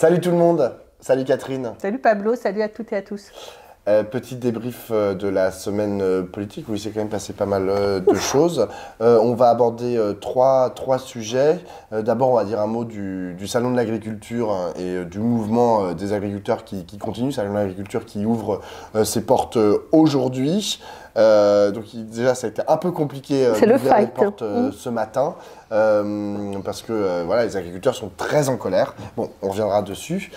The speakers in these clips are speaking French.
Salut tout le monde, salut Catherine. Salut Pablo, salut à toutes et à tous. Petit débrief de la semaine politique où il s'est quand même passé pas mal de choses. On va aborder trois sujets. D'abord, on va dire un mot du salon de l'agriculture et du mouvement des agriculteurs qui continue. Salon de l'agriculture qui ouvre ses portes aujourd'hui. Déjà, ça a été un peu compliqué d'ouvrir les portes ce matin. Parce que voilà, les agriculteurs sont très en colère. Bon, on reviendra dessus.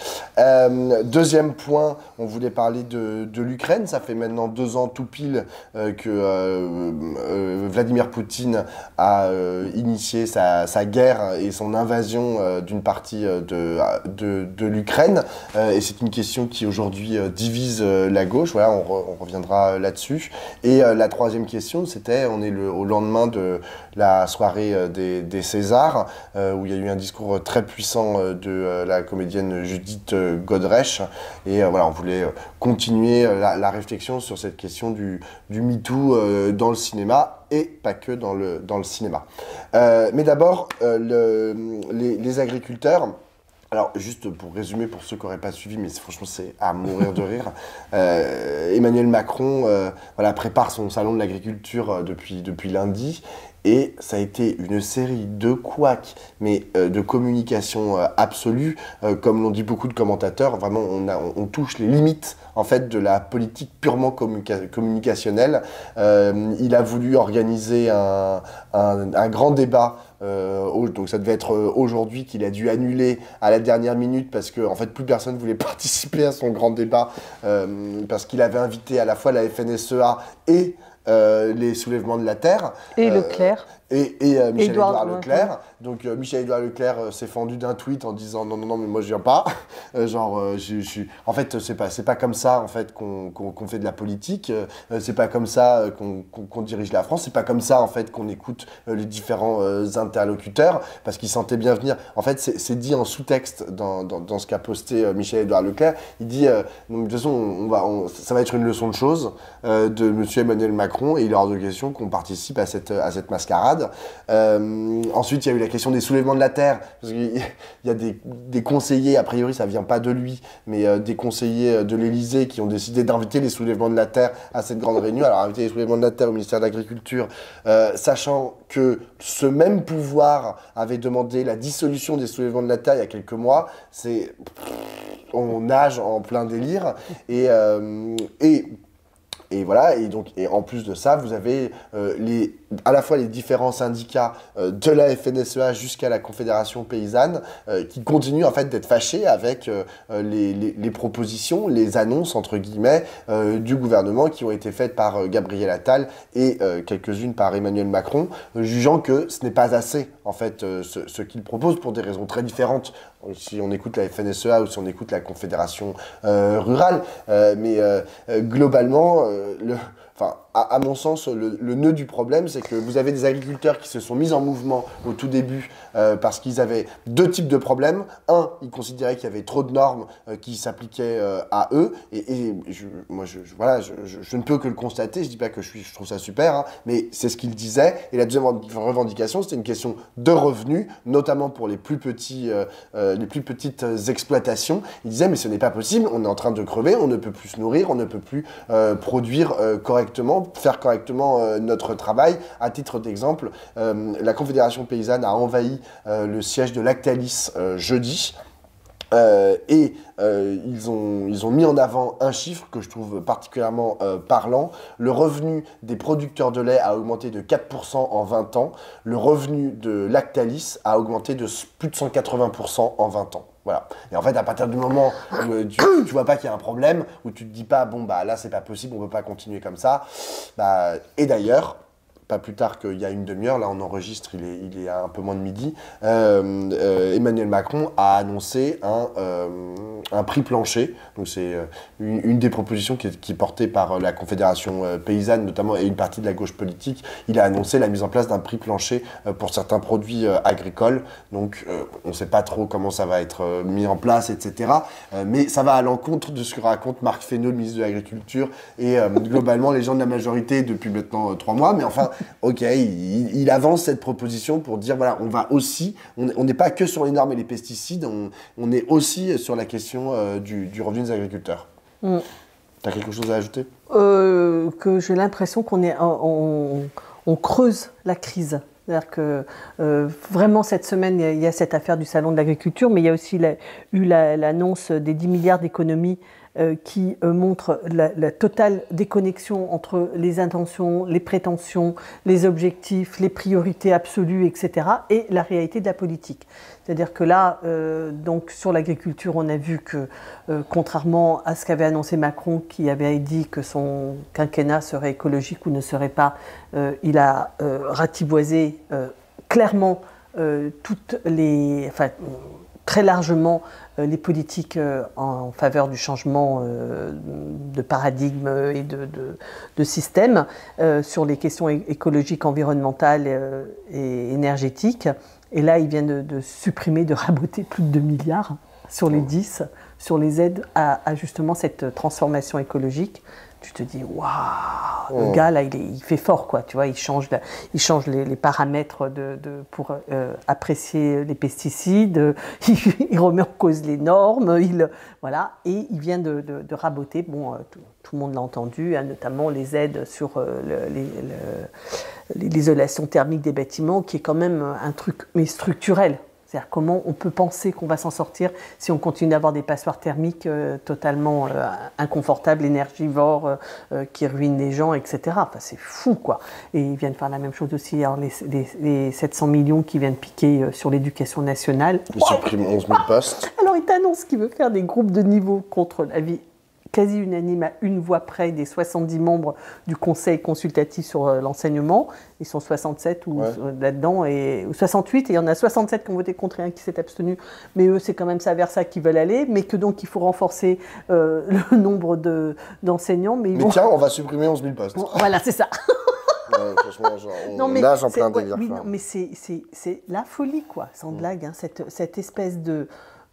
Deuxième point, on voulait parler de l'Ukraine. Ça fait maintenant 2 ans tout pile que Vladimir Poutine a initié sa guerre et son invasion d'une partie de l'Ukraine. Et c'est une question qui aujourd'hui divise la gauche. Voilà, on reviendra là-dessus. Et la troisième question, c'était, on est au lendemain de la soirée des Césars, où il y a eu un discours très puissant de la comédienne Judith Godrèche. Et voilà, on voulait continuer la réflexion sur cette question du MeToo dans le cinéma, et pas que dans le cinéma. Mais d'abord, les agriculteurs. Alors, juste pour résumer, pour ceux qui n'auraient pas suivi, mais franchement, c'est à mourir de rire. Emmanuel Macron voilà, prépare son salon de l'agriculture depuis lundi. Et ça a été une série de couacs, mais de communication absolue. Comme l'ont dit beaucoup de commentateurs, vraiment, on touche les limites en fait, de la politique purement communicationnelle. Il a voulu organiser un grand débat. Donc ça devait être aujourd'hui, qu'il a dû annuler à la dernière minute parce que en fait plus personne ne voulait participer à son grand débat parce qu'il avait invité à la fois la FNSEA et les soulèvements de la terre. Et Leclerc. Et Michel-Édouard Leclerc. Donc Michel-Édouard Leclerc s'est fendu d'un tweet en disant non, mais moi je viens pas. En fait, c'est pas comme ça en fait qu'on fait de la politique. C'est pas comme ça qu'on dirige la France. C'est pas comme ça en fait qu'on écoute les différents interlocuteurs parce qu'ils sentaient bien venir. En fait, c'est dit en sous-texte dans ce qu'a posté Michel-Édouard Leclerc. Il dit de toute façon, ça va être une leçon de choses de Monsieur Emmanuel Macron et il est hors de question qu'on participe à cette mascarade. Ensuite, il y a eu la question des soulèvements de la terre, parce qu'il y a des conseillers, a priori ça vient pas de lui, mais des conseillers de l'Élysée qui ont décidé d'inviter les soulèvements de la terre à cette grande réunion. Alors inviter les soulèvements de la terre au ministère de l'Agriculture, sachant que ce même pouvoir avait demandé la dissolution des soulèvements de la terre il y a quelques mois, on nage en plein délire. Et voilà, et en plus de ça, vous avez à la fois les différents syndicats de la FNSEA jusqu'à la Confédération paysanne qui continuent en fait d'être fâchés avec les propositions, les annonces entre guillemets du gouvernement qui ont été faites par Gabriel Attal et quelques-unes par Emmanuel Macron, jugeant que ce n'est pas assez en fait ce qu'ils proposent pour des raisons très différentes. Si on écoute la FNSEA ou si on écoute la Confédération rurale, mais globalement, à mon sens, le nœud du problème, c'est que vous avez des agriculteurs qui se sont mis en mouvement au tout début parce qu'ils avaient 2 types de problèmes. Un, ils considéraient qu'il y avait trop de normes qui s'appliquaient à eux. Moi, je ne peux que le constater. Je ne dis pas que je trouve ça super, hein, mais c'est ce qu'ils disaient. Et la deuxième revendication, c'était une question de revenus, notamment pour les plus petites exploitations. Ils disaient, mais ce n'est pas possible, on est en train de crever, on ne peut plus se nourrir, on ne peut plus produire correctement, faire correctement notre travail. À titre d'exemple, la Confédération paysanne a envahi le siège de Lactalis jeudi. Ils ont mis en avant un chiffre que je trouve particulièrement parlant. Le revenu des producteurs de lait a augmenté de 4% en 20 ans. Le revenu de Lactalis a augmenté de plus de 180% en 20 ans. Voilà. Et en fait, à partir du moment où tu vois pas qu'il y a un problème, où tu te dis pas, bon, bah là, c'est pas possible, on peut pas continuer comme ça. Et d'ailleurs, pas plus tard qu'il y a une demi-heure, là on enregistre, il est à un peu moins de midi, Emmanuel Macron a annoncé un prix plancher. Donc c'est une des propositions qui est portée par la Confédération paysanne notamment et une partie de la gauche politique. Il a annoncé la mise en place d'un prix plancher pour certains produits agricoles. Donc on ne sait pas trop comment ça va être mis en place, etc. Mais ça va à l'encontre de ce que raconte Marc Fesneau, le ministre de l'Agriculture, et globalement les gens de la majorité depuis maintenant 3 mois. Mais enfin, ok, il avance cette proposition pour dire, voilà, on va aussi, on n'est pas que sur les normes et les pesticides, on est aussi sur la question du revenu des agriculteurs. Tu as quelque chose à ajouter? Que j'ai l'impression on creuse la crise. C'est-à-dire que vraiment cette semaine, il y a cette affaire du salon de l'agriculture, mais il y a aussi eu l'annonce des 10 milliards d'économies qui montre la totale déconnexion entre les intentions, les prétentions, les objectifs, les priorités absolues, etc., et la réalité de la politique. C'est-à-dire que là, donc sur l'agriculture, on a vu que, contrairement à ce qu'avait annoncé Macron, qui avait dit que son quinquennat serait écologique ou ne serait pas, il a ratiboisé clairement très largement les politiques en faveur du changement de paradigme et de système sur les questions écologiques, environnementales et énergétiques. Et là, ils viennent de supprimer, de raboter plus de 2 milliards sur les 10, sur les aides à justement cette transformation écologique. Tu te dis, waouh, le gars là, il fait fort, quoi. Tu vois, il change les paramètres pour apprécier les pesticides, il remet en cause les normes, voilà, et il vient de raboter. Bon, tout le monde l'a entendu, hein, notamment les aides sur l'isolation thermique des bâtiments, qui est quand même un truc mais structurel. C'est-à-dire comment on peut penser qu'on va s'en sortir si on continue d'avoir des passoires thermiques totalement inconfortables, énergivores, qui ruinent les gens, etc. Enfin, c'est fou, quoi. Et ils viennent faire la même chose aussi. Alors, les 700 millions qui viennent piquer sur l'éducation nationale. Ils suppriment 11 000 postes. Alors, il t'annonce qu'il veut faire des groupes de niveau contre l'avis quasi unanime à une voix près des 70 membres du Conseil consultatif sur l'enseignement. Ils sont 67 là-dedans, ou 68, et il y en a 67 qui ont voté contre et un qui s'est abstenu. Mais eux, c'est quand même ça vers ça qu'ils veulent aller, mais que donc il faut renforcer le nombre d'enseignants. Mais tiens, on va supprimer 11 000 postes. Bon, voilà, c'est ça. Franchement, on nage en plein délire. Oui, non, mais c'est la folie, quoi, sans blague, hein, cette espèce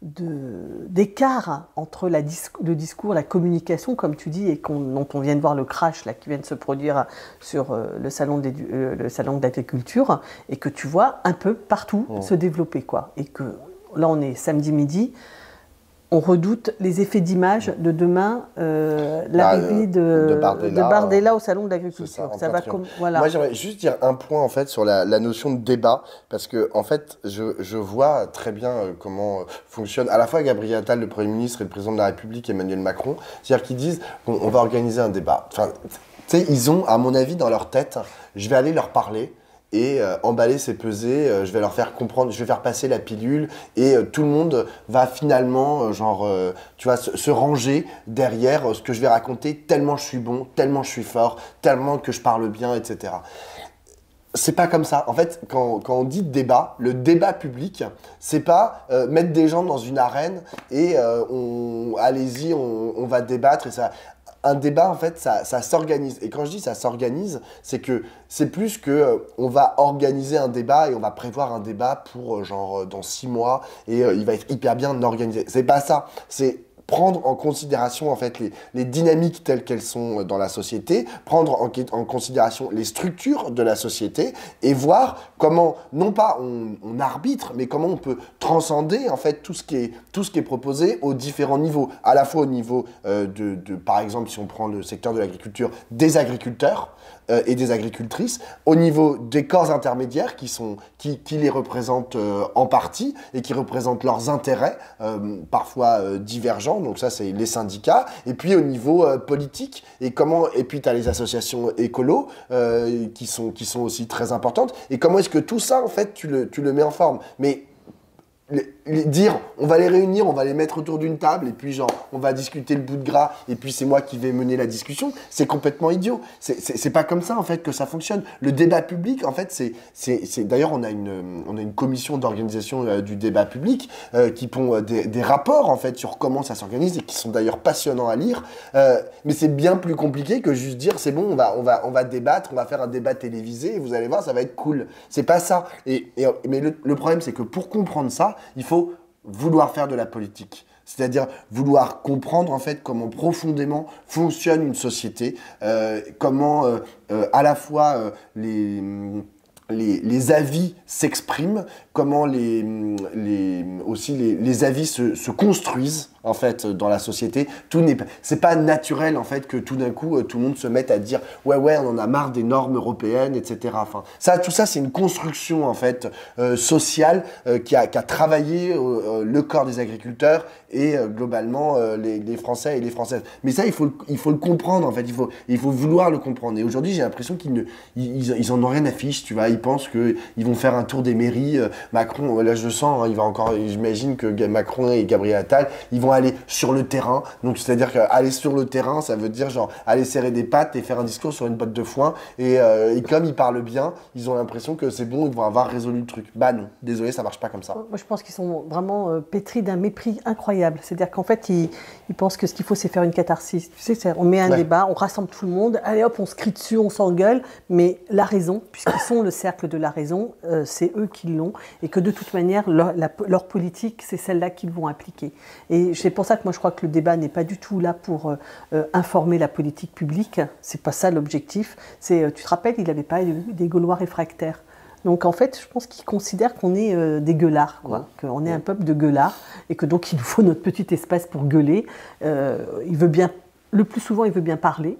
d'écart entre le discours, la communication, comme tu dis, et dont on vient de voir le crash là, qui vient de se produire sur le salon de l'agriculture, et que tu vois un peu partout se développer, quoi. Et que là, on est samedi midi, on redoute les effets d'image de demain, l'arrivée de Bardella au salon de l'agriculture. Voilà. Moi, j'aimerais juste dire un point en fait sur la notion de débat, parce que en fait, je vois très bien comment fonctionne à la fois Gabriel Attal, le Premier ministre, et le président de la République, Emmanuel Macron. C'est-à-dire qu'ils disent bon, on va organiser un débat. Enfin, tu sais, ils ont, à mon avis, dans leur tête, je vais aller leur parler. Et emballer, c'est peser, je vais leur faire comprendre, je vais faire passer la pilule, et tout le monde va finalement, tu vois, se ranger derrière ce que je vais raconter, tellement je suis bon, tellement je suis fort, tellement que je parle bien, etc. C'est pas comme ça. En fait, quand on dit débat, le débat public, c'est pas mettre des gens dans une arène et allez-y, on va débattre et ça. Un débat, en fait, ça s'organise. Et quand je dis ça s'organise, c'est que c'est plus que on va organiser un débat et on va prévoir un débat pour dans 6 mois et il va être hyper bien organisé. C'est pas ça. C'est prendre en considération en fait les dynamiques telles qu'elles sont dans la société, prendre en considération les structures de la société et voir comment, non pas on arbitre, mais comment on peut transcender en fait tout ce qui est proposé aux différents niveaux, à la fois au niveau par exemple, si on prend le secteur de l'agriculture, des agriculteurs et des agricultrices, au niveau des corps intermédiaires qui les représentent en partie et qui représentent leurs intérêts, parfois divergents, donc ça c'est les syndicats, et puis au niveau politique, et puis tu as les associations écolos qui sont aussi très importantes, et comment est-ce que tout ça en fait tu le mets en forme, mais dire on va les réunir, on va les mettre autour d'une table et puis on va discuter le bout de gras et puis c'est moi qui vais mener la discussion, c'est complètement idiot. C'est pas comme ça en fait que ça fonctionne. Le débat public en fait c'est d'ailleurs on a une commission d'organisation du débat public qui pond des rapports en fait sur comment ça s'organise et qui sont d'ailleurs passionnants à lire. Mais c'est bien plus compliqué que juste dire c'est bon on va débattre, on va faire un débat télévisé et vous allez voir ça va être cool. C'est pas ça. Mais le problème c'est que pour comprendre ça, il faut vouloir faire de la politique. C'est-à-dire vouloir comprendre en fait comment profondément fonctionne une société, comment à la fois les avis s'expriment, comment aussi les avis se construisent en fait dans la société. C'est pas naturel en fait que tout d'un coup tout le monde se mette à dire ouais on en a marre des normes européennes, etc. Enfin tout ça c'est une construction en fait sociale qui a travaillé le corps des agriculteurs et globalement les Français et les Françaises. Mais ça il faut le comprendre en fait, il faut vouloir le comprendre. Et aujourd'hui j'ai l'impression qu'ils en ont rien à fiche, tu vois. Ils pensent qu'ils vont faire un tour des mairies. Macron, là je le sens, hein, j'imagine que Macron et Gabriel Attal, ils vont aller sur le terrain. Donc c'est-à-dire qu'aller sur le terrain, ça veut dire genre aller serrer des pattes et faire un discours sur une botte de foin. Et comme ils parlent bien, ils ont l'impression que c'est bon, ils vont avoir résolu le truc. Bah non, désolé, ça marche pas comme ça. Moi je pense qu'ils sont vraiment pétris d'un mépris incroyable. C'est-à-dire qu'en fait, ils pensent que ce qu'il faut, c'est faire une catharsis. Tu sais, on met un débat, on rassemble tout le monde, allez hop, on se crie dessus, on s'engueule. Mais la raison, puisqu'ils sont le cercle de la raison, c'est eux qui l'ont. Et que de toute manière, leur politique, c'est celle-là qu'ils vont appliquer. Et c'est pour ça que moi, je crois que le débat n'est pas du tout là pour informer la politique publique. C'est pas ça l'objectif. Tu te rappelles, il avait parlé des Gaulois réfractaires. Donc en fait, je pense qu'ils considèrent qu'on est des gueulards, qu'on est un peuple de gueulards, et que donc il nous faut notre petit espace pour gueuler. Il veut bien... Le plus souvent, il veut bien parler,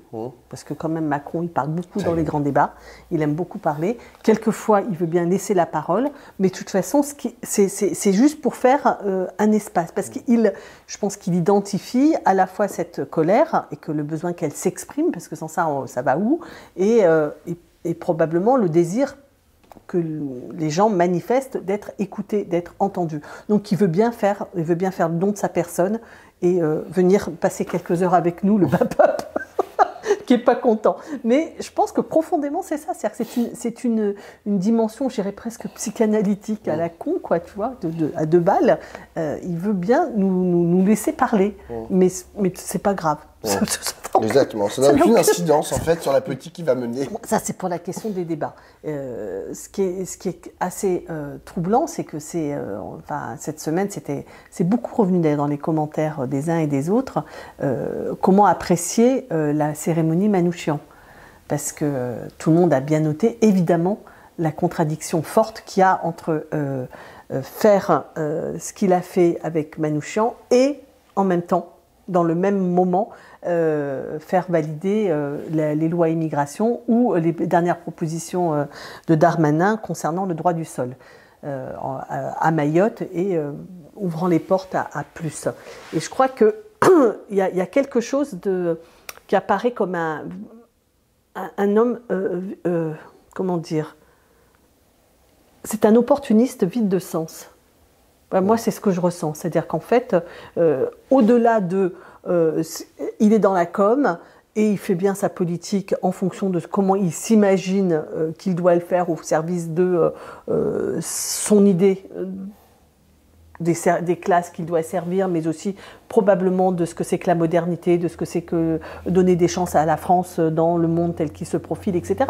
parce que quand même Macron, il parle beaucoup dans les grands débats, il aime beaucoup parler. Quelquefois, il veut bien laisser la parole, mais de toute façon, c'est juste pour faire un espace, parce je pense qu'il identifie à la fois cette colère, et que le besoin qu'elle s'exprime, parce que sans ça, ça va où, et probablement le désir que les gens manifestent d'être écoutés, d'être entendus. Donc il veut bien faire le don de sa personne et venir passer quelques heures avec nous, le bas peuple, qui n'est pas content. Mais je pense que profondément, c'est ça. C'est une dimension, je dirais presque psychanalytique à la con, quoi, tu vois, à deux balles. Il veut bien nous laisser parler, mais c'est pas grave. Exactement, ça n'a aucune incidence en fait sur la politique qui va mener. Ça c'est pour la question des débats. Ce qui est assez troublant, c'est que cette semaine, c'est beaucoup revenu dans les commentaires des uns et des autres, comment apprécier la cérémonie Manouchian. Parce que tout le monde a bien noté, évidemment, la contradiction forte qu'il y a entre faire ce qu'il a fait avec Manouchian et en même temps, dans le même moment, faire valider les lois immigration ou les dernières propositions de Darmanin concernant le droit du sol à Mayotte et ouvrant les portes à plus. Et je crois qu'il y a quelque chose qui apparaît comme un homme, comment dire, c'est un opportuniste vide de sens. Moi, c'est ce que je ressens. C'est-à-dire qu'en fait, au-delà de... il est dans la com et il fait bien sa politique en fonction de comment il s'imagine qu'il doit le faire au service de son idée des classes qu'il doit servir, mais aussi probablement de ce que c'est que la modernité, de ce que c'est que donner des chances à la France dans le monde tel qu'il se profile, etc.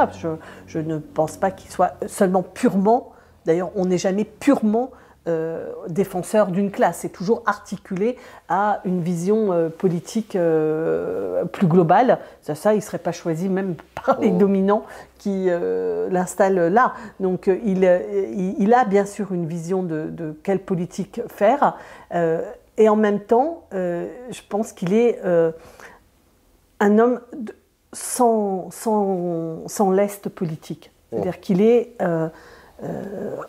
Je ne pense pas qu'il soit seulement purement... D'ailleurs, on n'est jamais purement... défenseur d'une classe, c'est toujours articulé à une vision politique plus globale. Ça, il ne serait pas choisi même par les dominants qui l'installent là. Donc il a bien sûr une vision de quelle politique faire, et en même temps, je pense qu'il est un homme sans lest politique. C'est-à-dire qu'il est...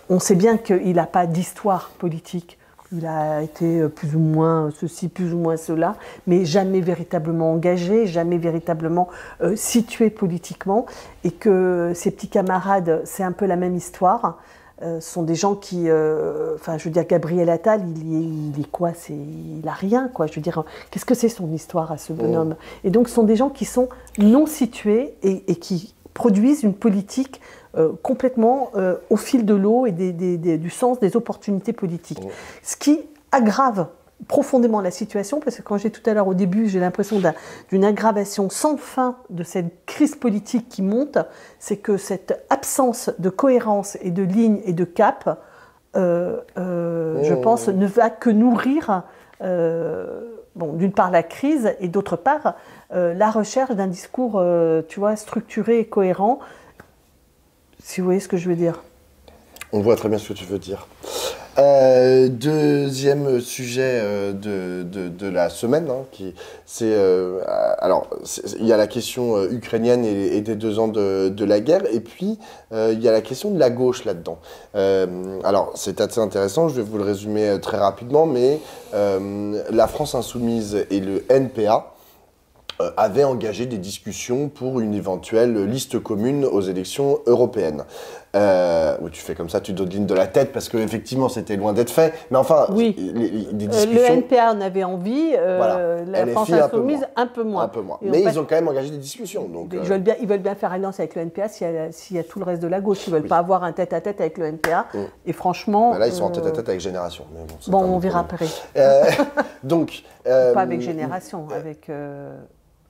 on sait bien qu'il n'a pas d'histoire politique. Il a été plus ou moins ceci, plus ou moins cela, mais jamais véritablement engagé, jamais véritablement situé politiquement. Et que ses petits camarades, c'est un peu la même histoire. Sont des gens qui... je veux dire, Gabriel Attal, il est quoi? Il n'a rien, quoi. Je veux dire, qu'est-ce que c'est son histoire à ce bonhomme? Et donc, ce sont des gens qui sont non situés et qui produisent une politique complètement au fil de l'eau et du sens des opportunités politiques. Ce qui aggrave profondément la situation, parce que quand j'ai tout à l'heure au début, j'ai l'impression d'une aggravation sans fin de cette crise politique qui monte, c'est que cette absence de cohérence et de ligne et de cap je pense, ne va que nourrir, d'une part la crise et d'autre part la recherche d'un discours, tu vois, structuré et cohérent, si vous voyez ce que je veux dire. On voit très bien ce que tu veux dire. Deuxième sujet de la semaine, il y a la question ukrainienne et des 2 ans de la guerre, et puis il y a la question de la gauche là-dedans. Alors c'est assez intéressant, je vais vous le résumer très rapidement, mais la France Insoumise et le NPA avaient engagé des discussions pour une éventuelle liste commune aux élections européennes. Oui, tu fais comme ça, tu dodelines de la tête, parce qu'effectivement, c'était loin d'être fait. Mais enfin, oui. Des discussions... le NPA en avait envie, la France Insoumise un peu moins. Un peu moins. Mais ils ont quand même engagé des discussions. Donc, ils veulent bien faire alliance avec le NPA s'il y a tout le reste de la gauche. Ils ne veulent pas avoir un tête-à-tête avec le NPA. Et franchement... Là, ils sont en tête-à-tête avec Génération. Mais on verra après. Donc... Pas avec Génération, avec...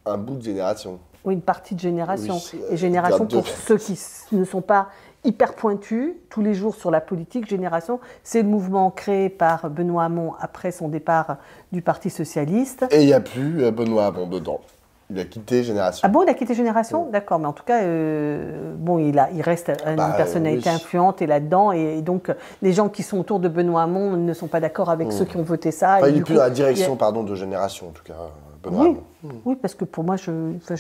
Un bout de Génération. Oui, une partie de Génération. Et Génération, pour ceux qui ne sont pas hyper pointus, tous les jours sur la politique, Génération, c'est le mouvement créé par Benoît Hamon après son départ du Parti Socialiste. Et il n'y a plus Benoît Hamon dedans. Il a quitté Génération. Ah bon, il a quitté Génération ? D'accord, mais en tout cas, il reste une personnalité influente et là-dedans. Et donc, les gens qui sont autour de Benoît Hamon ne sont pas d'accord avec ceux qui ont voté ça. Enfin, il n'est plus dans la direction de Génération, en tout cas. Oui, parce que pour moi, je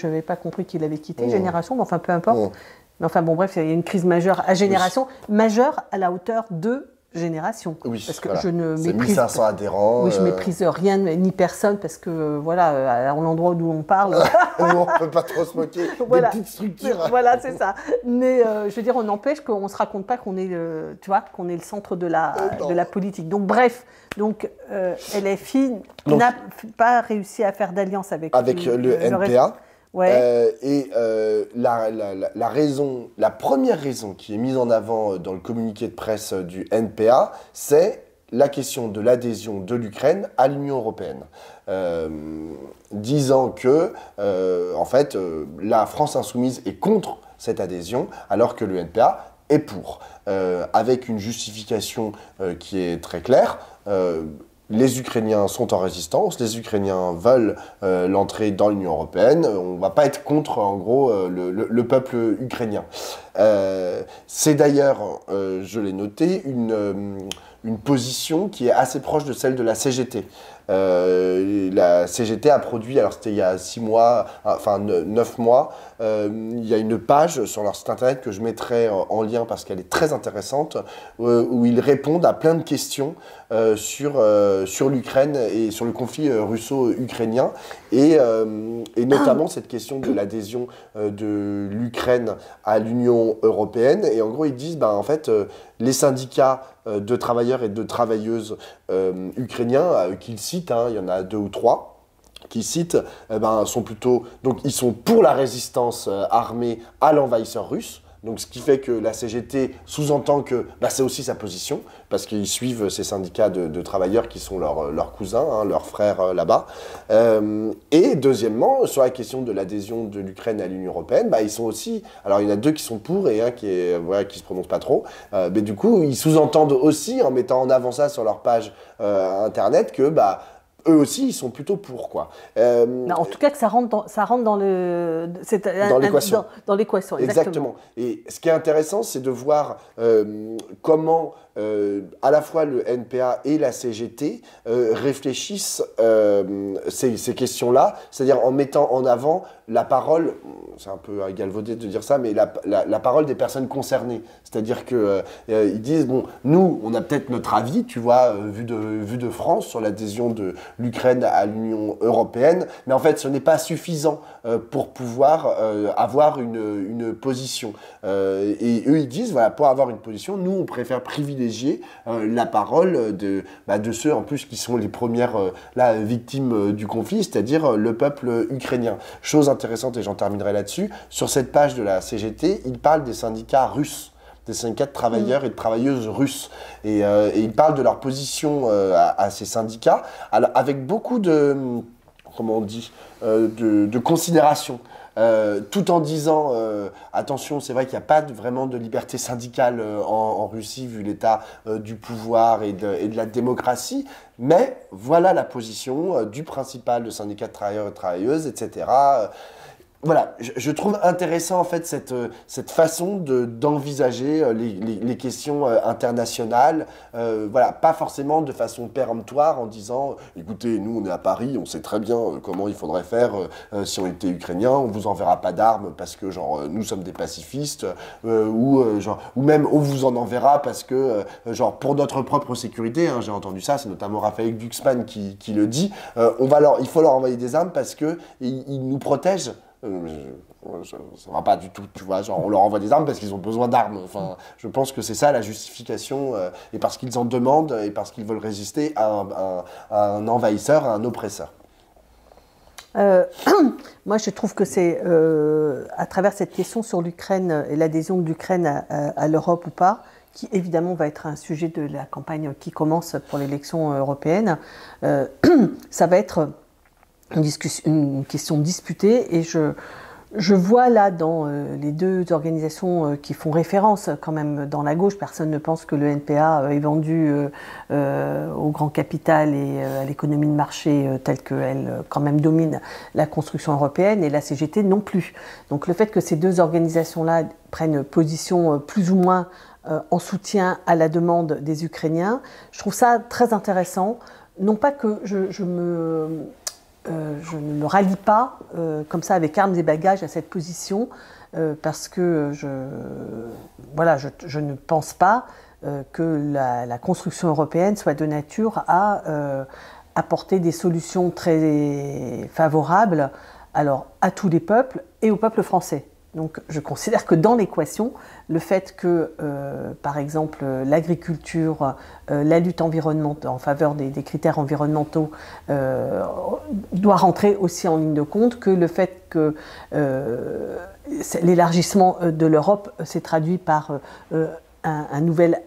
n'avais pas compris qu'il avait quitté Génération, mais enfin, peu importe. Mais enfin, bon, bref, il y a une crise majeure à Génération, majeure à la hauteur de Génération. Oui, parce que je ne c'est méprise 1500 adhérents. Oui, je ne méprise rien ni personne, parce que, à l'endroit d'où on parle... on ne peut pas trop se moquer des petites structures. Voilà, c'est ça. Mais, je veux dire, on n'empêche qu'on ne se raconte pas qu'on est, qu'on est le centre de la politique. Donc, bref... Donc, LFI n'a pas réussi à faire d'alliance avec le NPA. Ouais. La première raison qui est mise en avant dans le communiqué de presse du NPA, c'est la question de l'adhésion de l'Ukraine à l'Union européenne. Disant que, la France Insoumise est contre cette adhésion, alors que le NPA est pour. Avec une justification qui est très claire. Les Ukrainiens sont en résistance, les Ukrainiens veulent l'entrée dans l'Union européenne, on ne va pas être contre, en gros, le peuple ukrainien. C'est d'ailleurs, je l'ai noté, une position qui est assez proche de celle de la CGT. La CGT a produit, alors c'était il y a 9 mois, il y a une page sur leur site internet que je mettrai en lien parce qu'elle est très intéressante, où ils répondent à plein de questions sur l'Ukraine et sur le conflit russo-ukrainien, et notamment cette question de l'adhésion de l'Ukraine à l'Union européenne. Et en gros, ils disent, les syndicats de travailleurs et de travailleuses ukrainiens qu'ils citent, il y en a 2 ou 3, qui citent, sont plutôt... Donc, ils sont pour la résistance armée à l'envahisseur russe. Donc, ce qui fait que la CGT sous-entend que c'est aussi sa position, parce qu'ils suivent ces syndicats de travailleurs qui sont leurs cousins, leurs frères là-bas. Et deuxièmement, sur la question de l'adhésion de l'Ukraine à l'Union européenne, ils sont aussi... Alors, il y en a 2 qui sont pour et un qui se prononce pas trop. Mais du coup, ils sous-entendent aussi, en mettant en avant ça sur leur page internet, que... eux aussi, ils sont plutôt pour, quoi. En tout cas, que ça rentre dans l'équation. Dans l'équation, exactement. Et ce qui est intéressant, c'est de voir comment à la fois le NPA et la CGT réfléchissent ces questions-là, c'est-à-dire en mettant en avant la parole, c'est un peu galvaudé de dire ça, mais la parole des personnes concernées. C'est-à-dire qu'ils disent, nous, on a peut-être notre avis, tu vois, vu de France, sur l'adhésion de l'Ukraine à l'Union européenne, mais en fait, ce n'est pas suffisant pour pouvoir avoir une position. Et eux, ils disent, pour avoir une position, nous, on préfère privilégier la parole de ceux, en plus, qui sont les premières victimes du conflit, c'est-à-dire le peuple ukrainien. Chose intéressante, et j'en terminerai là-dessus, sur cette page de la CGT, ils parlent des syndicats russes, des syndicats de travailleurs et de travailleuses russes. Et ils parlent de leur position à ces syndicats, avec beaucoup de, comment on dit, de considération. tout en disant attention, c'est vrai qu'il n'y a pas vraiment de liberté syndicale en Russie vu l'état du pouvoir et de la démocratie, mais voilà la position du principal de syndicat de travailleurs et travailleuses, etc. Voilà, je trouve intéressant en fait cette façon d'envisager les questions internationales, voilà, pas forcément de façon péremptoire en disant écoutez, nous on est à Paris, on sait très bien comment il faudrait faire si on était ukrainien, on vous enverra pas d'armes parce que genre nous sommes des pacifistes, ou même on vous en enverra parce que genre pour notre propre sécurité, hein, j'ai entendu ça, c'est notamment Raphaël Glucksmann qui le dit, il faut leur envoyer des armes parce que ils nous protègent. Ça va pas du tout, tu vois, genre on leur envoie des armes parce qu'ils ont besoin d'armes. Enfin, je pense que c'est ça la justification, et parce qu'ils en demandent et parce qu'ils veulent résister à un envahisseur, à un oppresseur. Moi, je trouve que c'est à travers cette question sur l'Ukraine et l'adhésion de l'Ukraine à l'Europe ou pas, qui évidemment va être un sujet de la campagne qui commence pour l'élection européenne, ça va être une question disputée, et je vois là dans les deux organisations qui font référence quand même dans la gauche, personne ne pense que le NPA est vendu au grand capital et à l'économie de marché telle qu'elle quand même domine la construction européenne, et la CGT non plus. Donc le fait que ces deux organisations-là prennent position plus ou moins en soutien à la demande des Ukrainiens, je trouve ça très intéressant. Non pas que je ne me rallie pas comme ça avec armes et bagages à cette position, parce que je ne pense pas que la construction européenne soit de nature à apporter des solutions très favorables à tous les peuples et au peuple français. Donc je considère que dans l'équation, le fait que, par exemple, l'agriculture, la lutte environnementale, en faveur des critères environnementaux, doit rentrer aussi en ligne de compte, que le fait que l'élargissement de l'Europe s'est traduit par un nouvel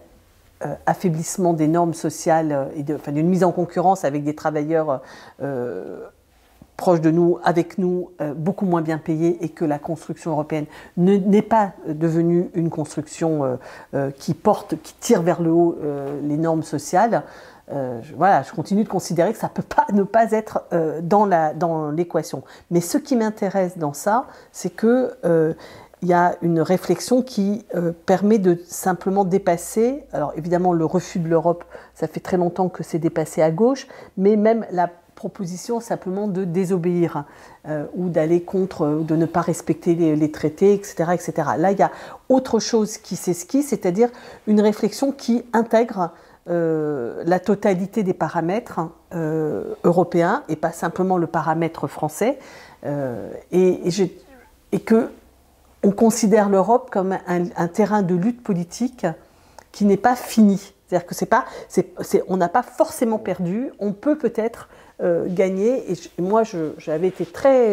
affaiblissement des normes sociales et d'une mise en concurrence avec des travailleurs proches de nous, avec nous, beaucoup moins bien payés, et que la construction européenne n'est pas devenue une construction qui tire vers le haut les normes sociales. Je continue de considérer que ça ne peut pas ne pas être dans l'équation. Mais ce qui m'intéresse dans ça, c'est que il y a une réflexion qui permet de simplement dépasser, alors évidemment le refus de l'Europe, ça fait très longtemps que c'est dépassé à gauche, mais même la proposition simplement de désobéir ou d'aller contre, de ne pas respecter les traités, etc., etc. Là, il y a autre chose qui s'esquisse, c'est-à-dire une réflexion qui intègre la totalité des paramètres européens et pas simplement le paramètre français, et que on considère l'Europe comme un terrain de lutte politique qui n'est pas fini. C'est-à-dire que on n'a pas forcément perdu, on peut peut-être gagner. Et moi, j'avais été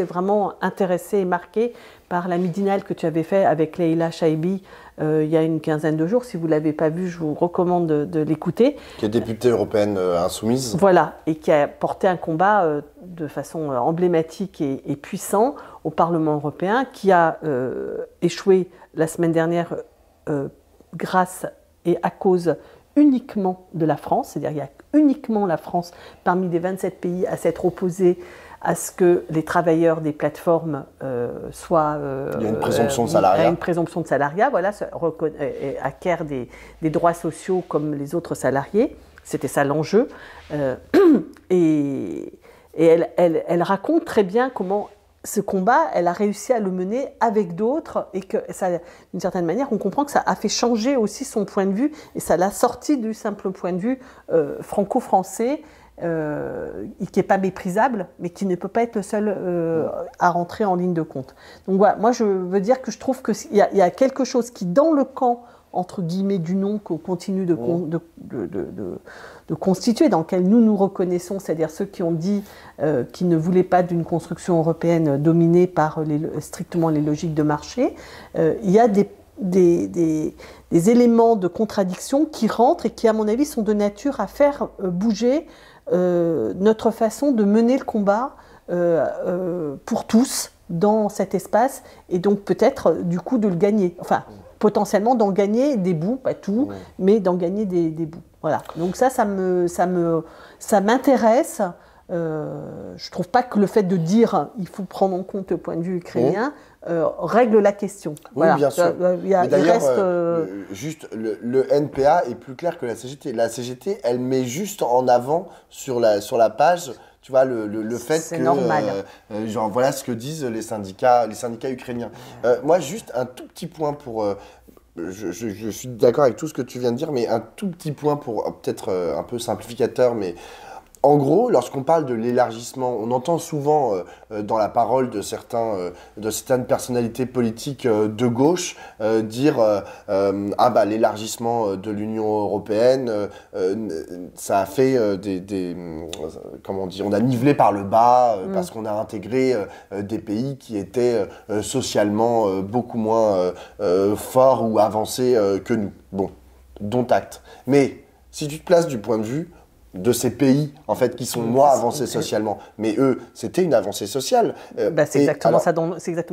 vraiment intéressée et marquée par la midinale que tu avais fait avec Leïla Chaibi il y a une quinzaine de jours. Si vous ne l'avez pas vu, je vous recommande de l'écouter. Qui est députée européenne insoumise. Voilà, et qui a porté un combat de façon emblématique et puissant au Parlement européen, qui a échoué la semaine dernière grâce et à cause uniquement de la France, c'est-à-dire qu'il y a uniquement la France parmi les 27 pays à s'être opposée à ce que les travailleurs des plateformes soient... il y a une présomption de salariat. Une présomption de salariat, voilà, acquièrent des droits sociaux comme les autres salariés. C'était ça l'enjeu. Et elle raconte très bien comment ce combat, elle a réussi à le mener avec d'autres, et que ça, d'une certaine manière, on comprend que ça a fait changer aussi son point de vue, et ça l'a sorti du simple point de vue franco-français, qui n'est pas méprisable, mais qui ne peut pas être le seul à rentrer en ligne de compte. Donc voilà, moi je veux dire que je trouve qu'il y a quelque chose qui, dans le camp, entre guillemets, du non qu'on continue de constituer, dans lequel nous nous reconnaissons, c'est-à-dire ceux qui ont dit qu'ils ne voulaient pas d'une construction européenne dominée par strictement les logiques de marché, il y a des éléments de contradiction qui rentrent et qui, à mon avis, sont de nature à faire bouger notre façon de mener le combat pour tous, dans cet espace et donc peut-être du coup de le gagner. Enfin, potentiellement d'en gagner des bouts, pas tout, mais d'en gagner des bouts. Voilà. Donc ça m'intéresse. Je trouve pas que le fait de dire il faut prendre en compte le point de vue ukrainien règle la question. Oui, voilà. Bien sûr. Mais d'ailleurs, juste le NPA est plus clair que la CGT. La CGT, elle met juste en avant sur la page, tu vois, le fait que normal. Genre voilà ce que disent les syndicats ukrainiens. Moi, juste un tout petit point pour je suis d'accord avec tout ce que tu viens de dire, mais un tout petit point pour peut-être un peu simplificateur, mais en gros, lorsqu'on parle de l'élargissement, on entend souvent dans la parole de certaines personnalités politiques de gauche dire ah bah l'élargissement de l'Union européenne, ça a fait comment on dit, on a nivelé par le bas parce qu'on a intégré des pays qui étaient socialement beaucoup moins forts ou avancés que nous. Bon, dont acte. Mais si tu te places du point de vue de ces pays, en fait, qui sont moins avancés socialement. Mais eux, c'était une avancée sociale. C'est exactement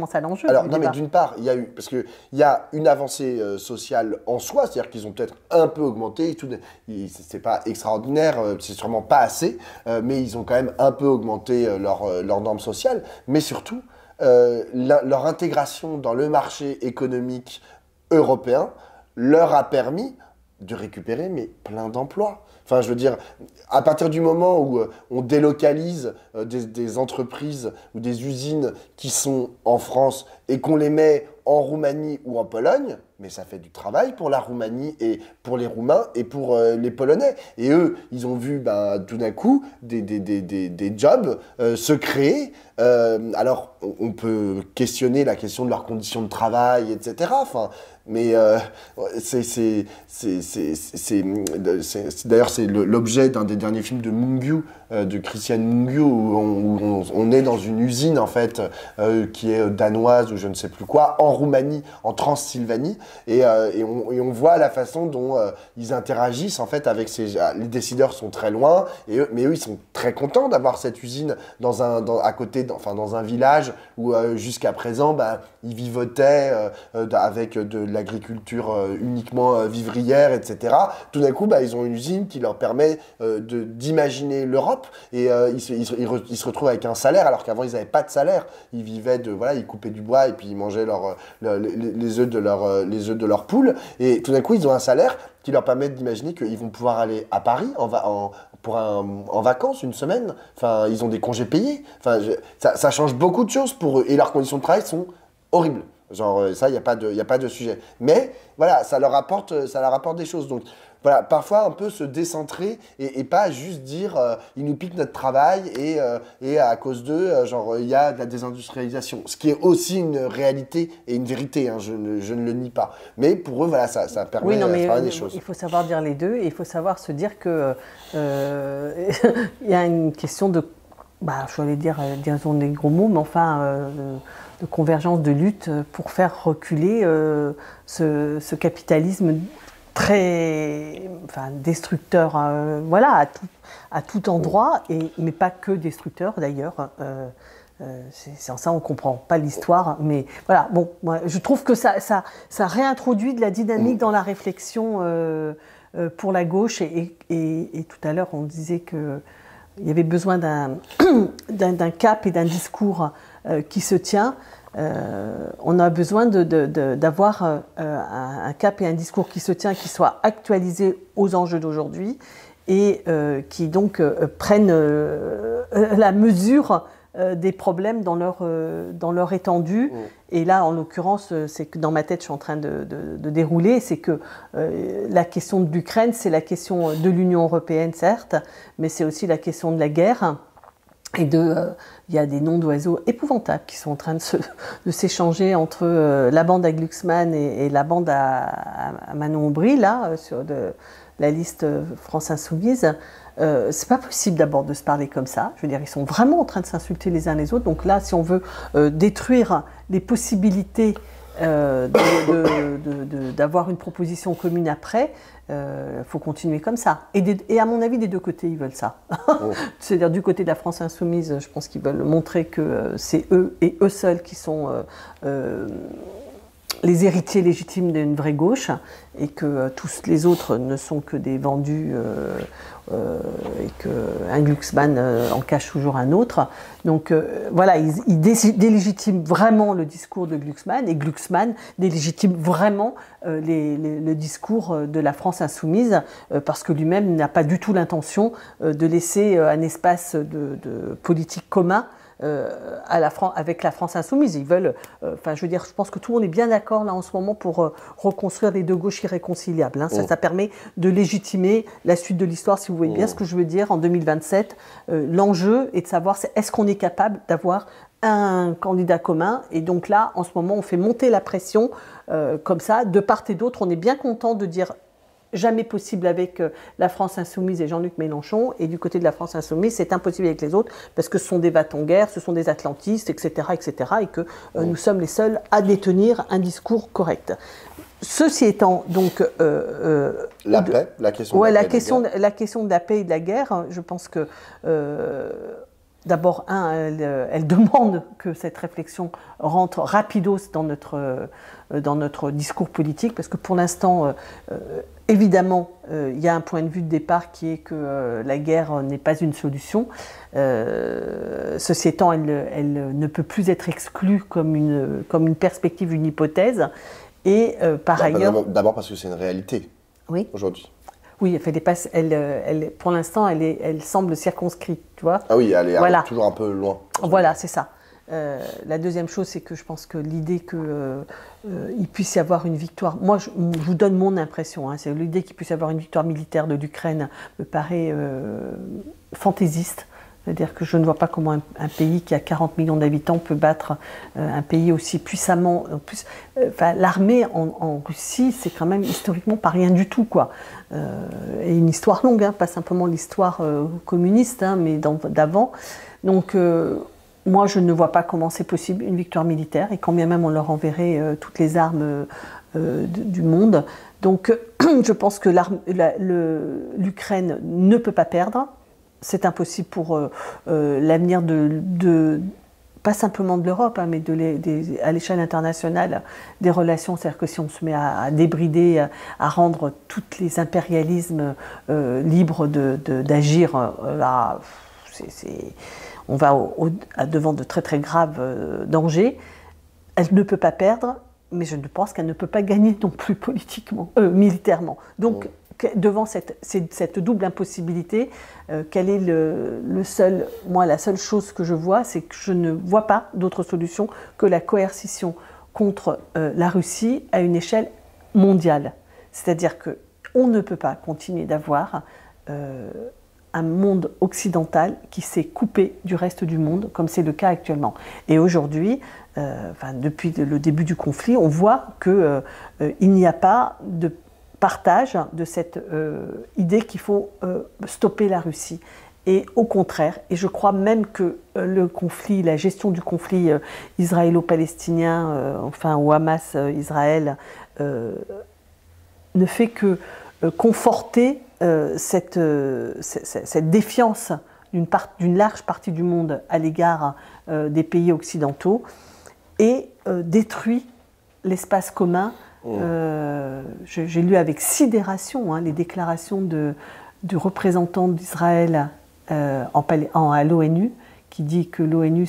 ça l'enjeu. Alors, non, mais d'une part, parce qu'il y a une avancée sociale en soi, c'est-à-dire qu'ils ont peut-être un peu augmenté, c'est pas extraordinaire, c'est sûrement pas assez, mais ils ont quand même un peu augmenté leurs normes sociales. Mais surtout, leur intégration dans le marché économique européen leur a permis de récupérer plein d'emplois. Enfin, je veux dire, à partir du moment où on délocalise des entreprises ou des usines qui sont en France et qu'on les met en Roumanie ou en Pologne, mais ça fait du travail pour la Roumanie et pour les Roumains et pour les Polonais. Et eux, ils ont vu tout d'un coup des jobs se créer. Alors, on peut questionner la question de leurs conditions de travail, etc. Enfin, mais d'ailleurs, c'est l'objet d'un des derniers films de Mungiu, de Christian Mungiu, où on est dans une usine, en fait, qui est danoise ou je ne sais plus quoi, en Roumanie, en Transylvanie, et on voit la façon dont ils interagissent, en fait, avec les décideurs sont très loin, mais eux, ils sont très contents d'avoir cette usine à côté, dans un village où jusqu'à présent, ils vivotaient avec de l'agriculture uniquement vivrière, etc. Tout d'un coup, ils ont une usine qui leur permet d'imaginer l'Europe et ils se retrouvent avec un salaire alors qu'avant, ils n'avaient pas de salaire. Ils vivaient ils coupaient du bois et puis ils mangeaient les œufs de leur poule. Et tout d'un coup, ils ont un salaire qui leur permet d'imaginer qu'ils vont pouvoir aller à Paris en vacances une semaine. Enfin, ils ont des congés payés. Enfin, ça change beaucoup de choses pour eux. Et leurs conditions de travail sont horribles. Genre, ça, il n'y a pas de sujet. Mais voilà, ça leur apporte des choses. Donc, voilà, parfois un peu se décentrer et pas juste dire ils nous piquent notre travail et à cause d'eux, il y a de la désindustrialisation. Ce qui est aussi une réalité et une vérité, hein, je ne le nie pas. Mais pour eux, voilà, ça permet de travailler des choses. Il faut savoir dire les deux et il faut savoir se dire que il y a une question de, je vais dire, disons des gros mots, mais enfin, de convergence, de lutte pour faire reculer ce capitalisme très destructeur, à tout endroit, mais pas que destructeur d'ailleurs. Sans ça, on ne comprend pas l'histoire, mais voilà. Bon, moi, je trouve que ça réintroduit de la dynamique dans la réflexion pour la gauche. Et tout à l'heure, on disait qu'il y avait besoin d'un cap et d'un discours qui se tient. On a besoin d'avoir un cap et un discours qui se tient, qui soit actualisé aux enjeux d'aujourd'hui et qui donc prennent la mesure des problèmes dans leur étendue. Et là, en l'occurrence, c'est que dans ma tête, je suis en train de dérouler, c'est que la question de l'Ukraine, c'est la question de l'Union européenne, certes, mais c'est aussi la question de la guerre. Et il y a des noms d'oiseaux épouvantables qui sont en train de s'échanger entre la bande à Glucksmann et la bande à Manon Aubry, là, sur la liste France Insoumise. C'est pas possible d'abord de se parler comme ça. Je veux dire, ils sont vraiment en train de s'insulter les uns les autres. Donc là, si on veut détruire les possibilités d'avoir une proposition commune après, faut continuer comme ça. Et à mon avis, des deux côtés, ils veulent ça. C'est-à-dire du côté de la France insoumise, je pense qu'ils veulent montrer que c'est eux et eux seuls qui sont les héritiers légitimes d'une vraie gauche et que tous les autres ne sont que des vendus et qu'un Glucksmann en cache toujours un autre. Donc voilà, ils délégitiment vraiment le discours de Glucksmann et Glucksmann délégitime vraiment le discours de la France insoumise parce que lui-même n'a pas du tout l'intention de laisser un espace de politique commun avec la France insoumise. Ils veulent, je veux dire, je pense que tout le monde est bien d'accord là en ce moment pour reconstruire les deux gauches irréconciliables. Hein. Ça permet de légitimer la suite de l'histoire, si vous voyez bien ce que je veux dire, en 2027. L'enjeu est de savoir est-ce qu'on est capable d'avoir un candidat commun. Et donc là, en ce moment, on fait monter la pression comme ça, de part et d'autre. On est bien content de dire jamais possible avec la France insoumise et Jean-Luc Mélenchon, et du côté de la France insoumise, c'est impossible avec les autres, parce que ce sont des va-t-en-guerre, ce sont des atlantistes, etc., et que nous sommes les seuls à détenir un discours correct. Ceci étant, donc... la paix, la question de la paix. La question de la paix et de la guerre, je pense que... D'abord, elle demande que cette réflexion rentre rapidos dans notre discours politique, parce que pour l'instant, évidemment, il y a un point de vue de départ qui est que la guerre n'est pas une solution. Ceci étant, elle ne peut plus être exclue comme une perspective, une hypothèse. Et par ailleurs... D'abord parce que c'est une réalité aujourd'hui. Oui, pour l'instant, elle semble circonscrite, tu vois. Ah oui, elle est toujours un peu loin. Voilà, c'est ça. La deuxième chose, c'est que je pense que l'idée qu'il puisse y avoir une victoire... Moi, je vous donne mon impression. Hein, c'est l'idée qu'il puisse y avoir une victoire militaire de l'Ukraine me paraît fantaisiste. C'est-à-dire que je ne vois pas comment un pays qui a 40 millions d'habitants peut battre un pays aussi puissamment. L'armée en Russie, c'est quand même historiquement pas rien du tout, quoi. Et une histoire longue, hein, pas simplement l'histoire communiste, hein, mais d'avant. Donc, moi, je ne vois pas comment c'est possible une victoire militaire, et quand bien même on leur enverrait toutes les armes du monde. Donc, je pense que l'Ukraine ne peut pas perdre. C'est impossible pour l'avenir pas simplement de l'Europe, hein, mais à l'échelle internationale, des relations. C'est-à-dire que si on se met à débrider, à rendre tous les impérialismes libres d'agir, là, on va devant de très très graves dangers. Elle ne peut pas perdre, mais je pense qu'elle ne peut pas gagner non plus militairement. Donc, devant cette double impossibilité, quel est la seule chose que je vois, c'est que je ne vois pas d'autre solution que la coercition contre la Russie à une échelle mondiale. C'est-à-dire qu'on ne peut pas continuer d'avoir un monde occidental qui s'est coupé du reste du monde, comme c'est le cas actuellement. Et aujourd'hui, depuis le début du conflit, on voit qu'il n'y a pas de partage de cette idée qu'il faut stopper la Russie. Et au contraire, et je crois même que le conflit, la gestion du conflit israélo-palestinien, au Hamas-Israël, ne fait que conforter cette défiance d'une large partie du monde à l'égard des pays occidentaux et détruit l'espace commun. J'ai lu avec sidération les déclarations du représentant d'Israël à l'ONU, qui dit que l'ONU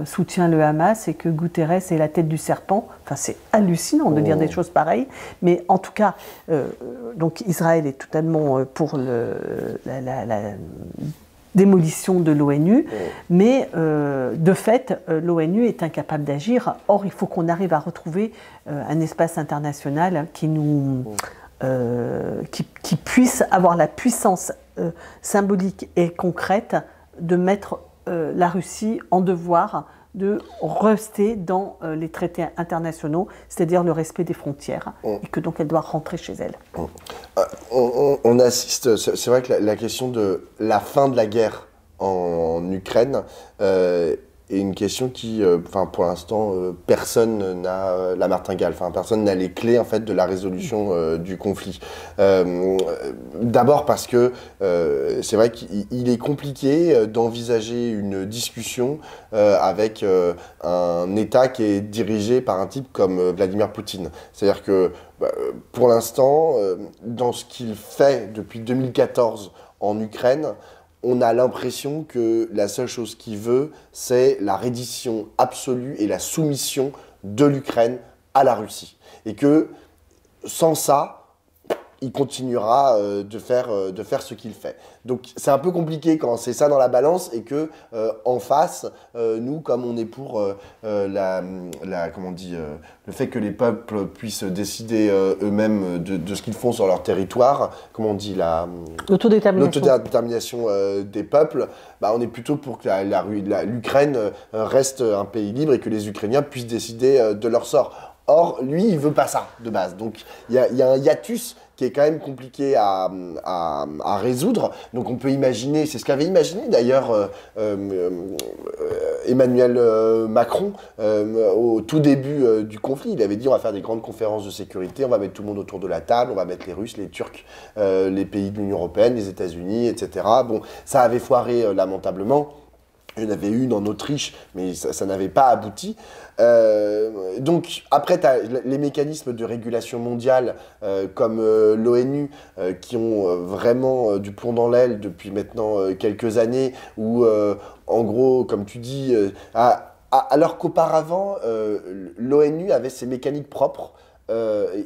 soutient le Hamas et que Guterres est la tête du serpent. Enfin, c'est hallucinant de dire des choses pareilles. Mais en tout cas, donc Israël est totalement pour la démolition de l'ONU, mais de fait, l'ONU est incapable d'agir. Or, il faut qu'on arrive à retrouver un espace international qui puisse avoir la puissance symbolique et concrète de mettre la Russie en devoir de rester dans les traités internationaux, c'est-à-dire le respect des frontières, et que donc elle doit rentrer chez elle. On assiste, c'est vrai que la question de la fin de la guerre en Ukraine et une question qui, pour l'instant, personne n'a la martingale, personne n'a les clés en fait de la résolution du conflit. D'abord parce que c'est vrai qu'il est compliqué d'envisager une discussion avec un État qui est dirigé par un type comme Vladimir Poutine. C'est-à-dire que pour l'instant, dans ce qu'il fait depuis 2014 en Ukraine, on a l'impression que la seule chose qu'il veut, c'est la reddition absolue et la soumission de l'Ukraine à la Russie. Et que sans ça, il continuera de faire ce qu'il fait. Donc c'est un peu compliqué quand c'est ça dans la balance et que en face, nous, comme on est pour comment on dit, le fait que les peuples puissent décider eux-mêmes de ce qu'ils font sur leur territoire, comment on dit, l'autodétermination des peuples, on est plutôt pour que l'Ukraine reste un pays libre et que les Ukrainiens puissent décider de leur sort. Or, lui, il veut pas ça, de base. Donc, il y a un hiatus qui est quand même compliqué à résoudre. Donc, on peut imaginer, c'est ce qu'avait imaginé d'ailleurs Emmanuel Macron au tout début du conflit. Il avait dit, on va faire des grandes conférences de sécurité, on va mettre tout le monde autour de la table, on va mettre les Russes, les Turcs, les pays de l'Union européenne, les États-Unis, etc. Bon, ça avait foiré lamentablement. Il y en avait une en Autriche, mais ça n'avait pas abouti. Donc, après, tu as les mécanismes de régulation mondiale comme l'ONU qui ont vraiment du plomb dans l'aile depuis maintenant quelques années, où, en gros, comme tu dis, alors qu'auparavant, l'ONU avait ses mécaniques propres.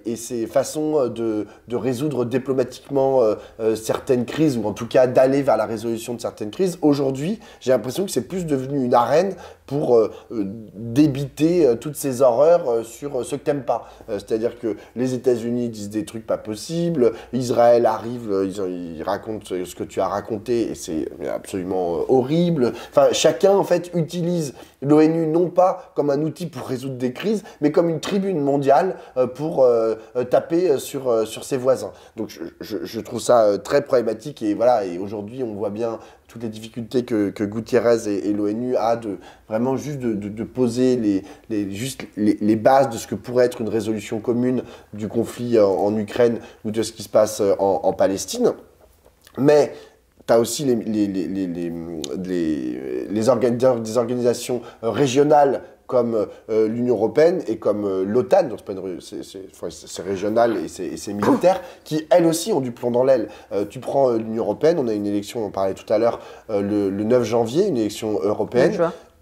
Et ses façons de résoudre diplomatiquement certaines crises, ou en tout cas d'aller vers la résolution de certaines crises. Aujourd'hui, j'ai l'impression que c'est plus devenu une arène pour débiter toutes ces horreurs sur ceux que t'aimes pas. C'est-à-dire que les États-Unis disent des trucs pas possibles, Israël arrive, ils racontent ce que tu as raconté et c'est absolument horrible. Enfin, chacun en fait utilise l'ONU non pas comme un outil pour résoudre des crises, mais comme une tribune mondiale pour taper sur ses voisins. Donc je trouve ça très problématique et voilà. Et aujourd'hui, on voit bien toutes les difficultés que Guterres et l'ONU a de vraiment juste de poser les bases de ce que pourrait être une résolution commune du conflit en Ukraine ou de ce qui se passe en Palestine. Mais tu as aussi des organisations régionales comme l'Union européenne et comme l'OTAN, donc c'est régional et c'est militaire, qui elles aussi ont du plomb dans l'aile. Tu prends l'Union européenne, on a une élection, on parlait tout à l'heure, le 9 janvier, une élection européenne.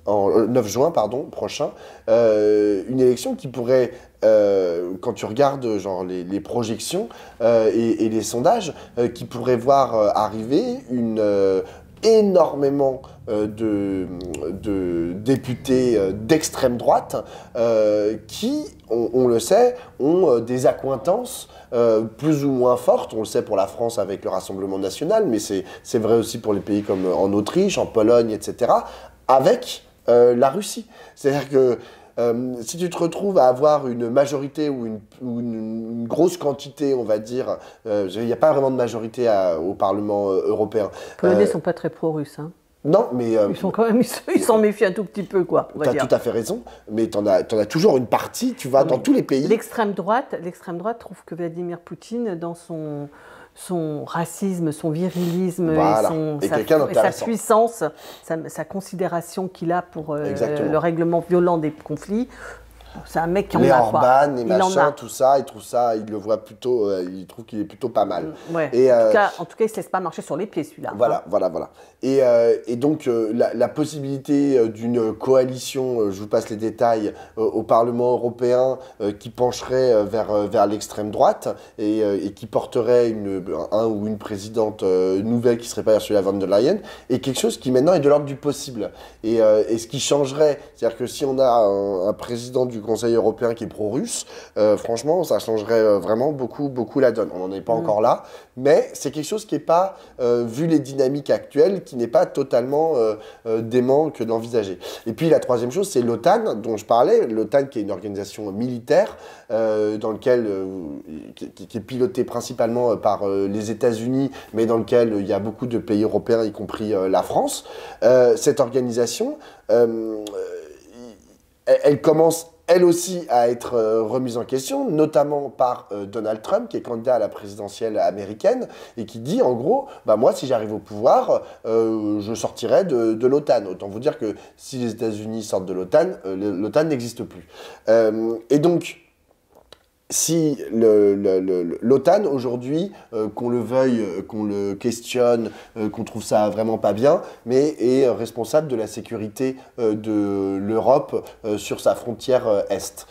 9 juin, pardon, prochain, une élection qui pourrait, quand tu regardes genre les projections et les sondages, qui pourrait voir arriver énormément de députés d'extrême droite qui, on le sait, ont des accointances plus ou moins fortes. On le sait pour la France avec le Rassemblement national, mais c'est vrai aussi pour les pays comme en Autriche, en Pologne, etc., avec la Russie. C'est-à-dire que si tu te retrouves à avoir une majorité ou une grosse quantité, on va dire, il n'y a pas vraiment de majorité au Parlement européen. Les Polonais ne sont pas très pro-russes, hein. Non, mais... ils sont quand même, ils s'en méfient un tout petit peu, quoi. Tu as tout à fait raison, mais t'en as toujours une partie, tu vois, dans tous les pays. L'extrême droite trouve que Vladimir Poutine, dans son racisme, son virilisme et sa puissance, sa considération qu'il a pour le règlement violent des conflits. C'est un mec qui en a, quoi. Orban et machin, tout ça, il le voit plutôt, il trouve qu'il est plutôt pas mal. Ouais. Et en tout cas, il se laisse pas marcher sur les pieds, celui-là. Voilà. Et donc, la possibilité d'une coalition, je vous passe les détails, au Parlement européen qui pencherait vers l'extrême droite et qui porterait un ou une présidente nouvelle qui serait pas Ursula von der Leyen, est quelque chose qui maintenant est de l'ordre du possible. Et ce qui changerait, c'est-à-dire que si on a un président du Conseil européen qui est pro-russe, franchement, ça changerait vraiment beaucoup la donne. On n'en est pas encore là, mais c'est quelque chose qui n'est pas, vu les dynamiques actuelles, qui n'est pas totalement dément que d'envisager. Et puis la troisième chose, c'est l'OTAN, dont je parlais. L'OTAN qui est une organisation militaire dans lequel, qui est pilotée principalement par les États-Unis, mais dans lequel il y a beaucoup de pays européens, y compris la France. Cette organisation, elle commence elle aussi à être remise en question, notamment par Donald Trump, qui est candidat à la présidentielle américaine, et qui dit, en gros, bah, moi, si j'arrive au pouvoir, je sortirai de l'OTAN. Autant vous dire que si les États-Unis sortent de l'OTAN, l'OTAN n'existe plus. Et donc, si l'OTAN aujourd'hui, qu'on le veuille, qu'on le questionne, qu'on trouve ça vraiment pas bien, mais est responsable de la sécurité de l'Europe sur sa frontière Est.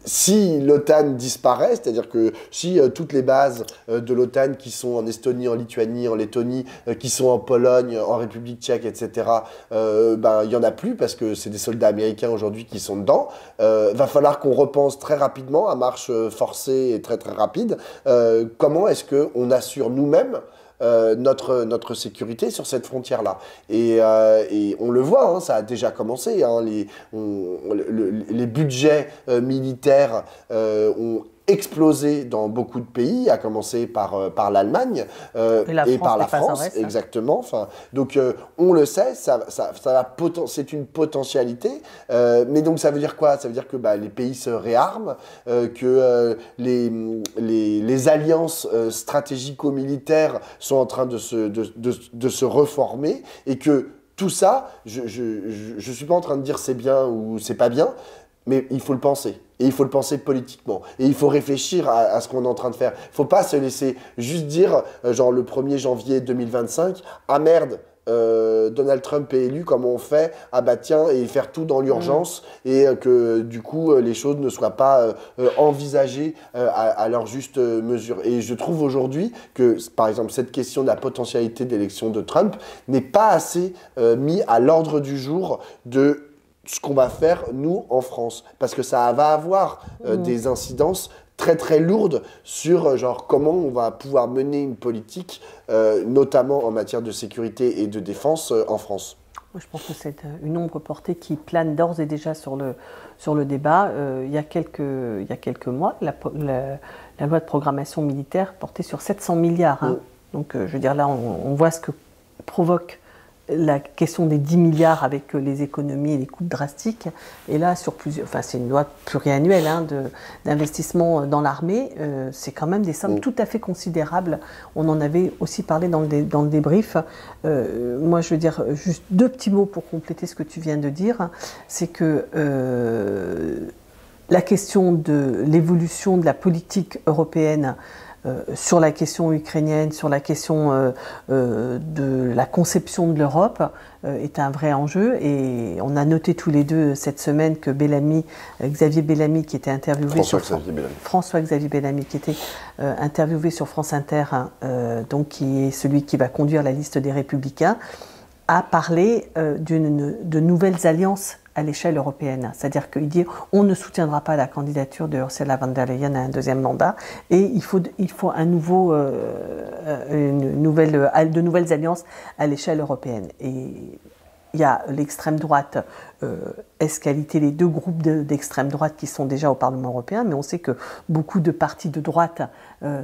Si l'OTAN disparaît, c'est-à-dire que si toutes les bases de l'OTAN qui sont en Estonie, en Lituanie, en Lettonie, qui sont en Pologne, en République tchèque, etc., ben, il n'y en a plus parce que c'est des soldats américains aujourd'hui qui sont dedans, va falloir qu'on repense très rapidement, à marche forcée et très rapide, comment est-ce qu'on assure nous-mêmes notre sécurité sur cette frontière-là. Et on le voit, hein, ça a déjà commencé. Hein, les budgets militaires ont explosé dans beaucoup de pays, à commencer par l'Allemagne et par la France, exactement. Enfin, donc on le sait, c'est une potentialité, mais donc ça veut dire quoi? Ça veut dire que bah, les pays se réarment, que les alliances stratégico-militaires sont en train de se reformer, et que tout ça, je suis pas en train de dire c'est bien ou c'est pas bien, mais il faut le penser. Et il faut le penser politiquement. Et il faut réfléchir à ce qu'on est en train de faire. Il ne faut pas se laisser juste dire, genre le 1er janvier 2025, ah merde, Donald Trump est élu, comment on fait? Ah bah tiens, et faire tout dans l'urgence, et que du coup les choses ne soient pas envisagées à leur juste mesure. Et je trouve aujourd'hui que, par exemple, cette question de la potentialité d'élection de Trump n'est pas assez mis à l'ordre du jour de ce qu'on va faire, nous, en France. Parce que ça va avoir des incidences très lourdes sur genre, comment on va pouvoir mener une politique, notamment en matière de sécurité et de défense en France. Je pense que c'est une ombre portée qui plane d'ores et déjà sur le débat. Il y a quelques mois, la loi de programmation militaire portait sur 700 milliards. Hein. Donc, je veux dire, là, on voit ce que provoque la question des 10 milliards avec les économies et les coupes drastiques. Et là, c'est une loi pluriannuelle hein, d'investissement dans l'armée. C'est quand même des sommes tout à fait considérables. On en avait aussi parlé dans le débrief. Moi, je veux dire juste deux petits mots pour compléter ce que tu viens de dire. C'est que la question de l'évolution de la politique européenne sur la question ukrainienne, sur la question de la conception de l'Europe est un vrai enjeu. Et on a noté tous les deux cette semaine que Xavier Bellamy, qui était interviewé François-Xavier Bellamy, qui était interviewé sur France Inter, donc qui est celui qui va conduire la liste des Républicains, a parlé de nouvelles alliances à l'échelle européenne. C'est-à-dire qu'il dit on ne soutiendra pas la candidature de Ursula von der Leyen à un deuxième mandat, et il faut de nouvelles alliances à l'échelle européenne. Et il y a l'extrême droite, escalité les deux groupes d'extrême droite qui sont déjà au Parlement européen, mais on sait que beaucoup de partis de droite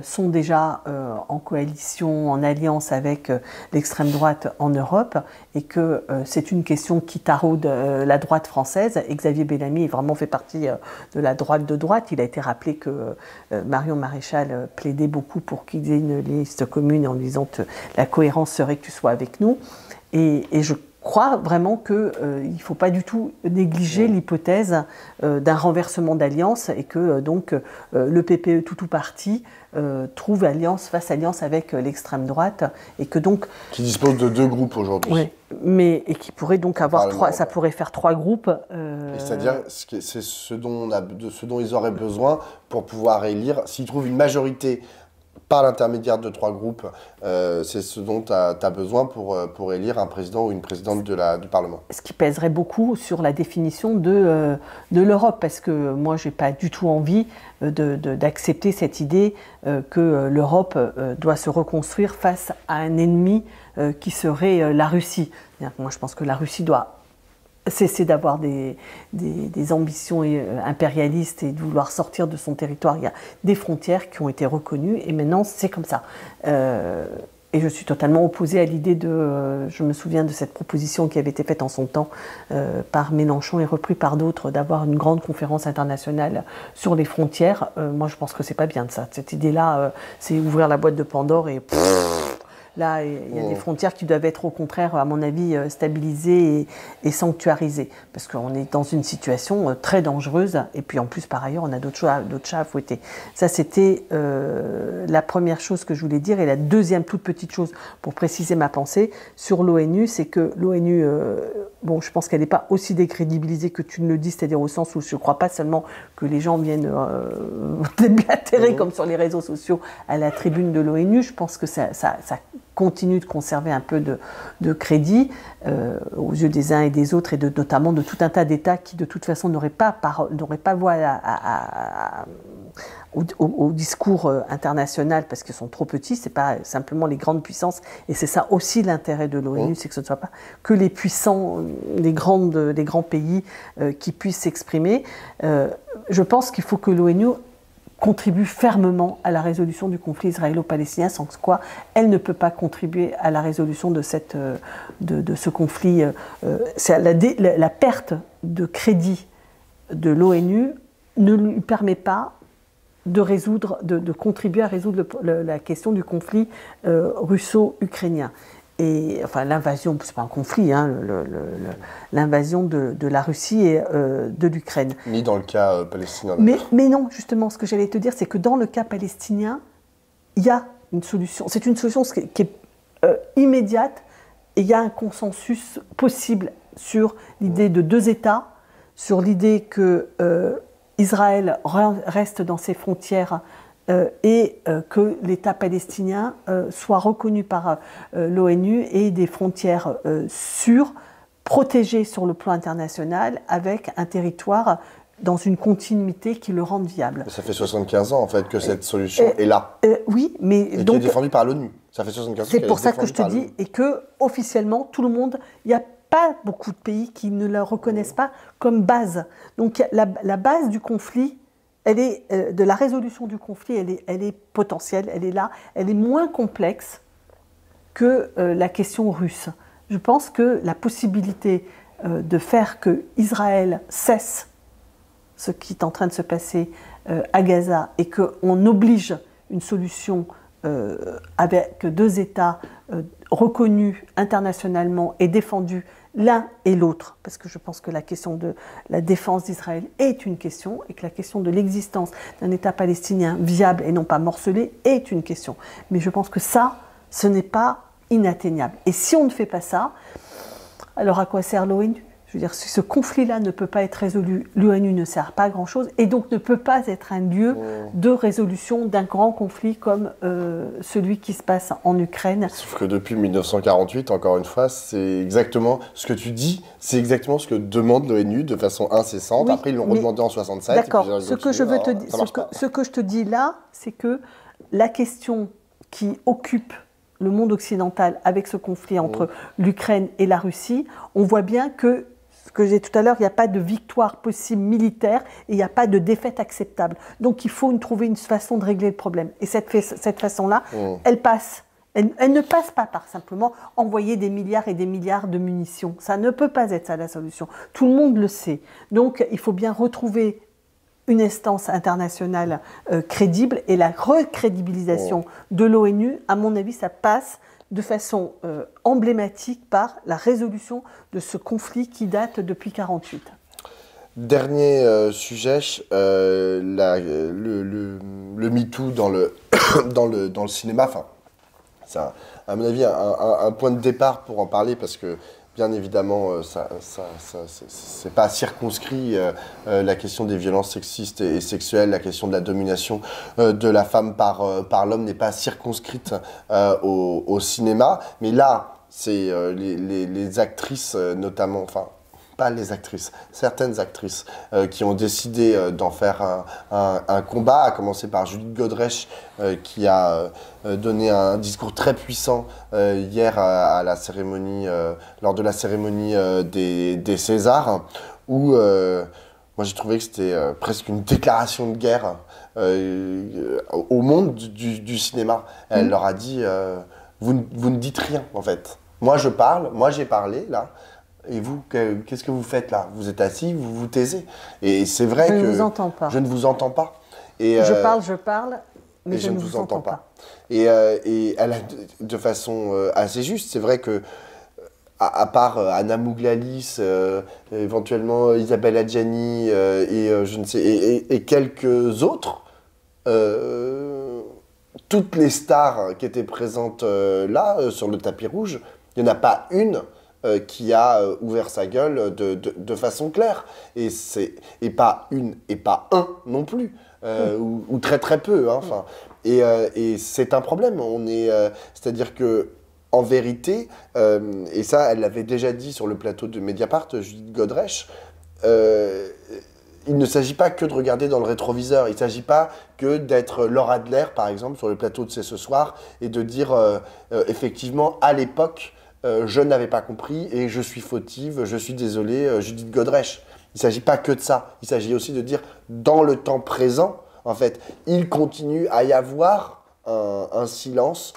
sont déjà en coalition, en alliance avec l'extrême droite en Europe, et que c'est une question qui taraude la droite française. Et Xavier Bellamy vraiment fait partie de la droite de droite. Il a été rappelé que Marion Maréchal plaidait beaucoup pour qu'il y ait une liste commune en disant que la cohérence serait que tu sois avec nous. Et je crois vraiment qu'il ne faut pas du tout négliger l'hypothèse d'un renversement d'alliance, et que donc le PPE tout parti fasse alliance avec l'extrême droite, et que donc qui dispose de deux groupes aujourd'hui. Oui, et qui pourrait donc avoir ça pourrait faire trois groupes. C'est-à-dire c'est ce dont ils auraient besoin pour pouvoir élire, s'ils trouvent une majorité par l'intermédiaire de 3 groupes, c'est ce dont tu as besoin pour élire un président ou une présidente du Parlement. Ce qui pèserait beaucoup sur la définition de l'Europe, parce que moi, je n'ai pas du tout envie d'accepter cette idée que l'Europe doit se reconstruire face à un ennemi qui serait la Russie. Moi, je pense que la Russie doit cesser d'avoir des ambitions impérialistes et de vouloir sortir de son territoire. Il y a des frontières qui ont été reconnues et maintenant c'est comme ça. Et je suis totalement opposée à l'idée je me souviens de cette proposition qui avait été faite en son temps par Mélenchon et repris par d'autres, d'avoir une grande conférence internationale sur les frontières. Moi je pense que c'est pas bien de ça. Cette idée-là, c'est ouvrir la boîte de Pandore et... Là, il y a des frontières qui doivent être au contraire, à mon avis, stabilisées et sanctuarisées. Parce qu'on est dans une situation très dangereuse. Et puis en plus, par ailleurs, on a d'autres chats à fouetter. Ça, c'était la première chose que je voulais dire. Et la deuxième toute petite chose, pour préciser ma pensée, sur l'ONU, c'est que l'ONU, bon, je pense qu'elle n'est pas aussi décrédibilisée que tu ne le dis, c'est-à-dire au sens où je ne crois pas seulement que les gens viennent déblatérer comme sur les réseaux sociaux à la tribune de l'ONU. Je pense que ça continue de conserver un peu de crédit aux yeux des uns et des autres, et notamment de tout un tas d'États qui de toute façon n'auraient pas voix au discours international parce qu'ils sont trop petits. C'est pas simplement les grandes puissances, et c'est ça aussi l'intérêt de l'ONU, c'est que ce ne soit pas que les puissants, les grands pays qui puissent s'exprimer. Je pense qu'il faut que l'ONU contribue fermement à la résolution du conflit israélo-palestinien, sans quoi elle ne peut pas contribuer à la résolution de ce conflit. La perte de crédit de l'ONU ne lui permet pas de contribuer à résoudre la question du conflit russo-ukrainien. Et, enfin, l'invasion, c'est pas un conflit, hein, l'invasion de la Russie et de l'Ukraine. Ni dans le cas palestinien. Mais non, justement, ce que j'allais te dire, c'est que dans le cas palestinien, il y a une solution. C'est une solution qui est immédiate, et il y a un consensus possible sur l'idée de 2 États, sur l'idée que Israël reste dans ses frontières et que l'État palestinien soit reconnu par l'ONU et des frontières sûres, protégées sur le plan international, avec un territoire dans une continuité qui le rende viable. Ça fait 75 ans en fait que cette solution est là. Oui, mais et donc qui est défendue par l'ONU. Ça fait 75 ans. C'est pour ça que je te dis, et que officiellement tout le monde, il n'y a pas beaucoup de pays qui ne la reconnaissent pas comme base. Donc la base du conflit, elle est, de la résolution du conflit, elle est potentielle, elle est là, elle est moins complexe que la question russe. Je pense que la possibilité de faire que Israël cesse ce qui est en train de se passer à Gaza et qu'on oblige une solution avec 2 États reconnus internationalement et défendus l'un et l'autre, parce que je pense que la question de la défense d'Israël est une question, et que la question de l'existence d'un État palestinien viable et non pas morcelé est une question. Mais je pense que ça, ce n'est pas inatteignable. Et si on ne fait pas ça, alors à quoi sert l'ONU ? Je veux dire, si ce conflit-là ne peut pas être résolu, l'ONU ne sert pas à grand-chose, et donc ne peut pas être un lieu de résolution d'un grand conflit comme celui qui se passe en Ukraine. Sauf que depuis 1948, encore une fois, c'est exactement ce que tu dis, c'est exactement ce que demande l'ONU de façon incessante. Oui, après, ils l'ont redemandé en 67. D'accord, ce que je te dis là, c'est que la question qui occupe le monde occidental avec ce conflit entre l'Ukraine et la Russie, on voit bien que, ce que j'ai dit tout à l'heure, il n'y a pas de victoire possible militaire et il n'y a pas de défaite acceptable. Donc il faut trouver une façon de régler le problème. Et cette façon-là, elle passe. Elle ne passe pas par simplement envoyer des milliards et des milliards de munitions. Ça ne peut pas être ça la solution. Tout le monde le sait. Donc il faut bien retrouver une instance internationale crédible, et la recrédibilisation de l'ONU, à mon avis, ça passe de façon emblématique par la résolution de ce conflit qui date depuis 1948. Dernier sujet, le MeToo dans le, dans le cinéma. Enfin, c'est à mon avis un point de départ pour en parler, parce que bien évidemment, c'est pas circonscrit la question des violences sexistes et sexuelles, la question de la domination de la femme par l'homme n'est pas circonscrite au cinéma. Mais là, c'est les actrices notamment, enfin, pas les actrices, certaines actrices qui ont décidé d'en faire un combat, à commencer par Judith Godrèche qui a donné un discours très puissant hier à la cérémonie, lors de la cérémonie des Césars, où moi j'ai trouvé que c'était presque une déclaration de guerre au monde du cinéma. Elle leur a dit vous ne dites rien en fait. Moi je parle, moi j'ai parlé là. Et vous, qu'est-ce que vous faites là? Vous êtes assis, vous vous taisez. Et c'est vrai que... Je ne vous entends pas. Je ne vous entends pas. Et je parle, mais je ne vous entends pas. Et elle a de façon assez juste. C'est vrai que, à part Anna Mouglalis, éventuellement Isabelle Adjani je ne sais, et quelques autres, toutes les stars qui étaient présentes là, sur le tapis rouge, il n'y en a pas une qui a ouvert sa gueule de façon claire. Et pas une, et pas un non plus, ou très très peu. Hein, enfin. Et c'est un problème. C'est-à-dire que, en vérité, et ça, elle l'avait déjà dit sur le plateau de Mediapart, Judith Godrèche, il ne s'agit pas que de regarder dans le rétroviseur, il ne s'agit pas que d'être Laura Adler, par exemple, sur le plateau de C'est ce soir, et de dire, effectivement, à l'époque, je n'avais pas compris et je suis fautive, je suis désolée, Judith Godrèche. Il ne s'agit pas que de ça. Il s'agit aussi de dire, dans le temps présent, en fait, il continue à y avoir un silence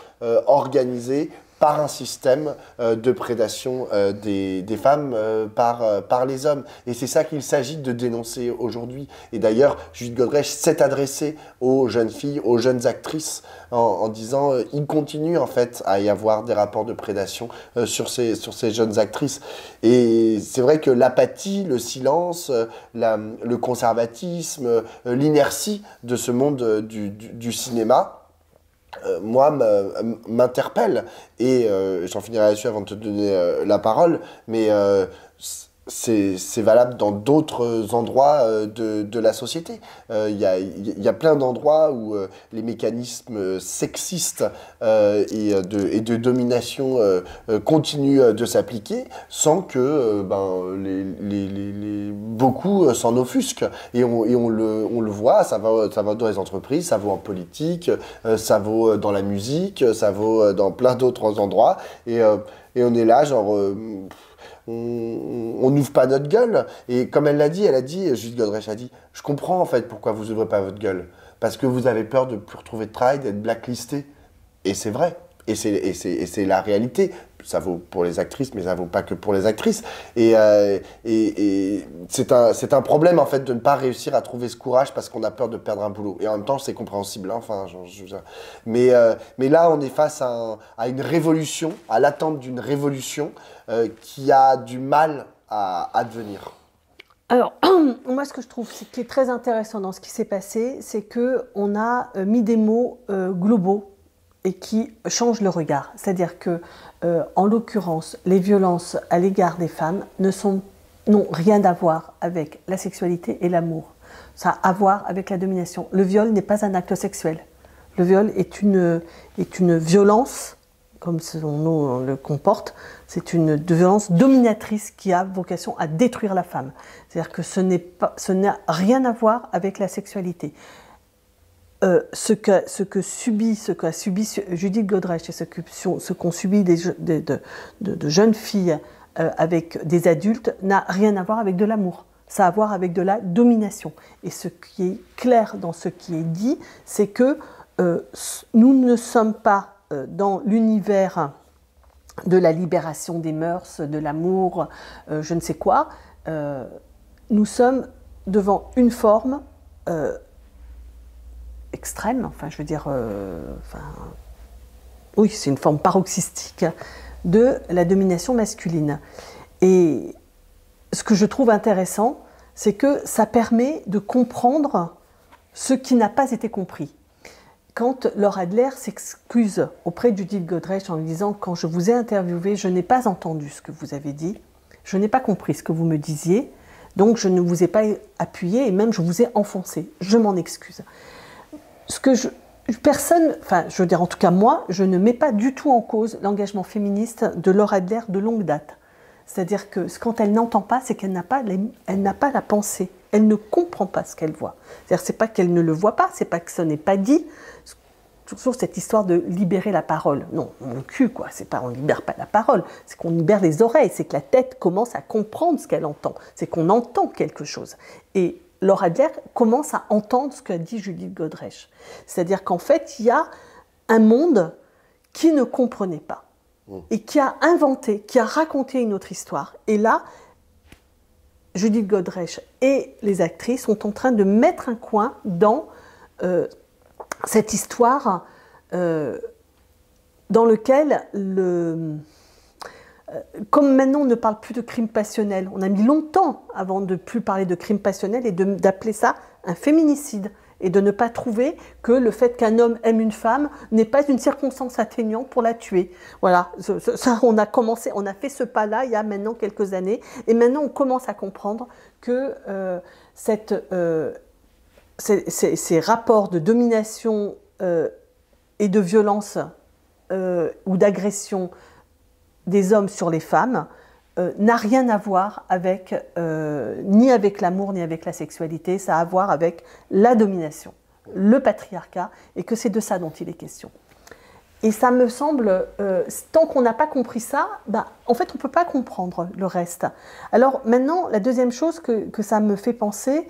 organisé par un système de prédation des femmes par les hommes. Et c'est ça qu'il s'agit de dénoncer aujourd'hui. Et d'ailleurs, Judith Godrèche s'est adressée aux jeunes filles, aux jeunes actrices, en disant il continue en fait à y avoir des rapports de prédation sur ces jeunes actrices. Et c'est vrai que l'apathie, le silence, le conservatisme, l'inertie de ce monde du cinéma, moi, m'interpelle. Et j'en finirai là-dessus avant de te donner la parole, mais c'est valable dans d'autres endroits de la société. Il y a plein d'endroits où les mécanismes sexistes et de domination continuent de s'appliquer sans que beaucoup s'en offusquent. Et on le voit, ça va dans les entreprises, ça vaut en politique, ça vaut dans la musique, ça vaut dans plein d'autres endroits. Et on est là, genre... on n'ouvre pas notre gueule. Et comme elle a dit, Judith Godrèche a dit, je comprends en fait pourquoi vous n'ouvrez pas votre gueule. Parce que vous avez peur de ne plus retrouver de travail, d'être blacklisté. Et c'est vrai. Et c'est la réalité. Ça vaut pour les actrices, mais ça vaut pas que pour les actrices. Et c'est un problème en fait de ne pas réussir à trouver ce courage parce qu'on a peur de perdre un boulot. Et en même temps, c'est compréhensible. Hein, enfin, mais là, on est face à une révolution, à l'attente d'une révolution qui a du mal à advenir. Alors, moi, ce que je trouve qui est très intéressant dans ce qui s'est passé, c'est qu'on a mis des mots globaux et qui changent le regard. C'est-à-dire que, en l'occurrence, les violences à l'égard des femmes n'ont rien à voir avec la sexualité et l'amour. Ça a à voir avec la domination. Le viol n'est pas un acte sexuel. Le viol est une violence, comme son nom le comporte, c'est une violence dominatrice qui a vocation à détruire la femme. C'est-à-dire que ce n'a rien à voir avec la sexualité. Ce qu'a subi Judith Godrèche et ce qu'ont subi de jeunes filles avec des adultes n'a rien à voir avec de l'amour. Ça a à voir avec de la domination. Et ce qui est clair dans ce qui est dit, c'est que nous ne sommes pas dans l'univers de la libération des mœurs, de l'amour, je ne sais quoi. Nous sommes devant une forme extrême, enfin je veux dire, oui, c'est une forme paroxystique de la domination masculine. Et ce que je trouve intéressant, c'est que ça permet de comprendre ce qui n'a pas été compris. quand Laura Adler s'excuse auprès de Judith Godrèche en lui disant « Quand je vous ai interviewé, je n'ai pas entendu ce que vous avez dit, je n'ai pas compris ce que vous me disiez, donc je ne vous ai pas appuyé et même je vous ai enfoncé. Je m'en excuse. » Personne, enfin je veux dire en tout cas moi, je ne mets pas du tout en cause l'engagement féministe de Laura Adler de longue date. C'est-à-dire que quand elle n'entend pas, c'est qu'elle n'a pas la pensée. Elle ne comprend pas ce qu'elle voit. C'est-à-dire, c'est pas qu'elle ne le voit pas, c'est pas que ce n'est pas dit. Toujours cette histoire de libérer la parole. Non, mon cul, quoi. C'est pas on libère pas la parole, c'est qu'on libère les oreilles. C'est que la tête commence à comprendre ce qu'elle entend. C'est qu'on entend quelque chose. Et Laura Adler commence à entendre ce qu'a dit Judith Godrèche. C'est-à-dire qu'en fait, il y a un monde qui ne comprenait pas et qui a inventé, qui a raconté une autre histoire. Et là, Judith Godrèche et les actrices sont en train de mettre un coin dans cette histoire dans lequel, comme maintenant on ne parle plus de crime passionnel, on a mis longtemps avant de ne plus parler de crime passionnel et d'appeler ça un féminicide. Et de ne pas trouver que le fait qu'un homme aime une femme n'est pas une circonstance atténuante pour la tuer. Voilà, ça, on a fait ce pas-là il y a maintenant quelques années, et maintenant on commence à comprendre que ces rapports de domination et de violence ou d'agression des hommes sur les femmes n'a rien à voir avec, ni avec l'amour, ni avec la sexualité, ça a à voir avec la domination, le patriarcat, et que c'est de ça dont il est question. Et ça me semble, tant qu'on n'a pas compris ça, en fait on ne peut pas comprendre le reste. Alors maintenant, la deuxième chose que ça me fait penser,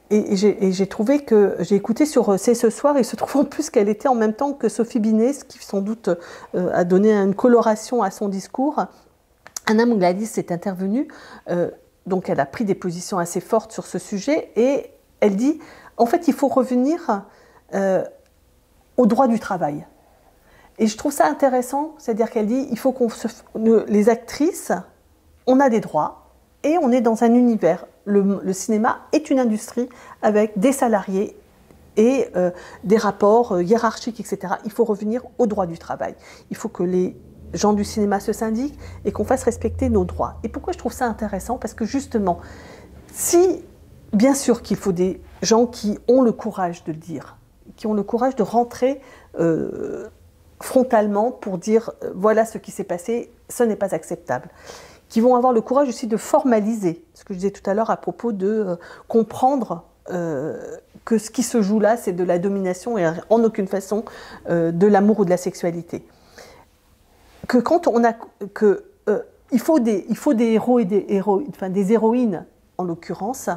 et j'ai trouvé que, j'ai écouté sur C'est ce soir, il se trouve en plus qu'elle était en même temps que Sophie Binet, ce qui sans doute a donné une coloration à son discours. Anna Mougladis est intervenue, donc elle a pris des positions assez fortes sur ce sujet, et elle dit, en fait, il faut revenir au droit du travail. Et je trouve ça intéressant, c'est-à-dire qu'elle dit, il faut les actrices, on a des droits, et on est dans un univers. Le cinéma est une industrie avec des salariés et des rapports hiérarchiques, etc. Il faut revenir au droit du travail. Il faut que les gens du cinéma se syndiquent et qu'on fasse respecter nos droits. Et pourquoi je trouve ça intéressant? Parce que justement, bien sûr qu'il faut des gens qui ont le courage de le dire, qui ont le courage de rentrer frontalement pour dire voilà ce qui s'est passé, ce n'est pas acceptable. Qui vont avoir le courage aussi de formaliser, ce que je disais tout à l'heure à propos de comprendre que ce qui se joue là, c'est de la domination et en aucune façon de l'amour ou de la sexualité. Que quand on a il faut des héros et des héroïnes en l'occurrence,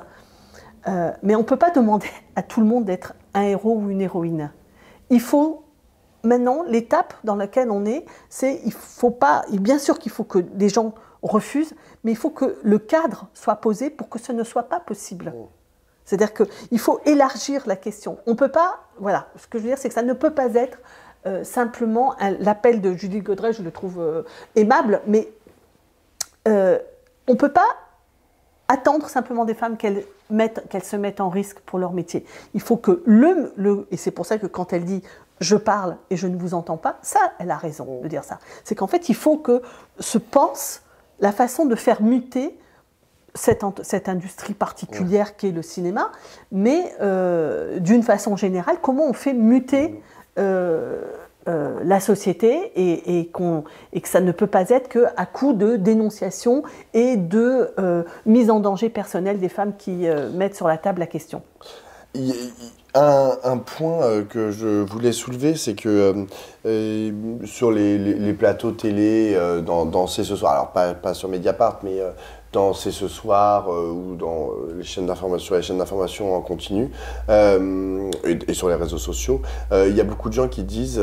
mais on ne peut pas demander à tout le monde d'être un héros ou une héroïne. Il faut maintenant l'étape dans laquelle on est, c'est bien sûr qu'il faut que les gens refusent, mais il faut que le cadre soit posé pour que ce ne soit pas possible. C'est-à-dire qu'il faut élargir la question. On peut pas, voilà, ce que je veux dire, c'est que ça ne peut pas être simplement l'appel de Judith Godrèche, je le trouve aimable, mais on ne peut pas attendre simplement des femmes qu'elles se mettent en risque pour leur métier. Il faut que et c'est pour ça que quand elle dit « je parle et je ne vous entends pas », ça, elle a raison de dire ça. C'est qu'en fait, il faut que se pense la façon de faire muter cette industrie particulière qu'est le cinéma, mais d'une façon générale, comment on fait muter la société et que ça ne peut pas être qu'à coup de dénonciation et de mise en danger personnelle des femmes qui mettent sur la table la question. Un point que je voulais soulever, c'est que sur les plateaux télé, dans C'est ce soir, alors pas sur Mediapart, mais dans C'est ce soir ou dans les chaînes d'information, sur les chaînes d'information en continu et sur les réseaux sociaux, il y a beaucoup de gens qui disent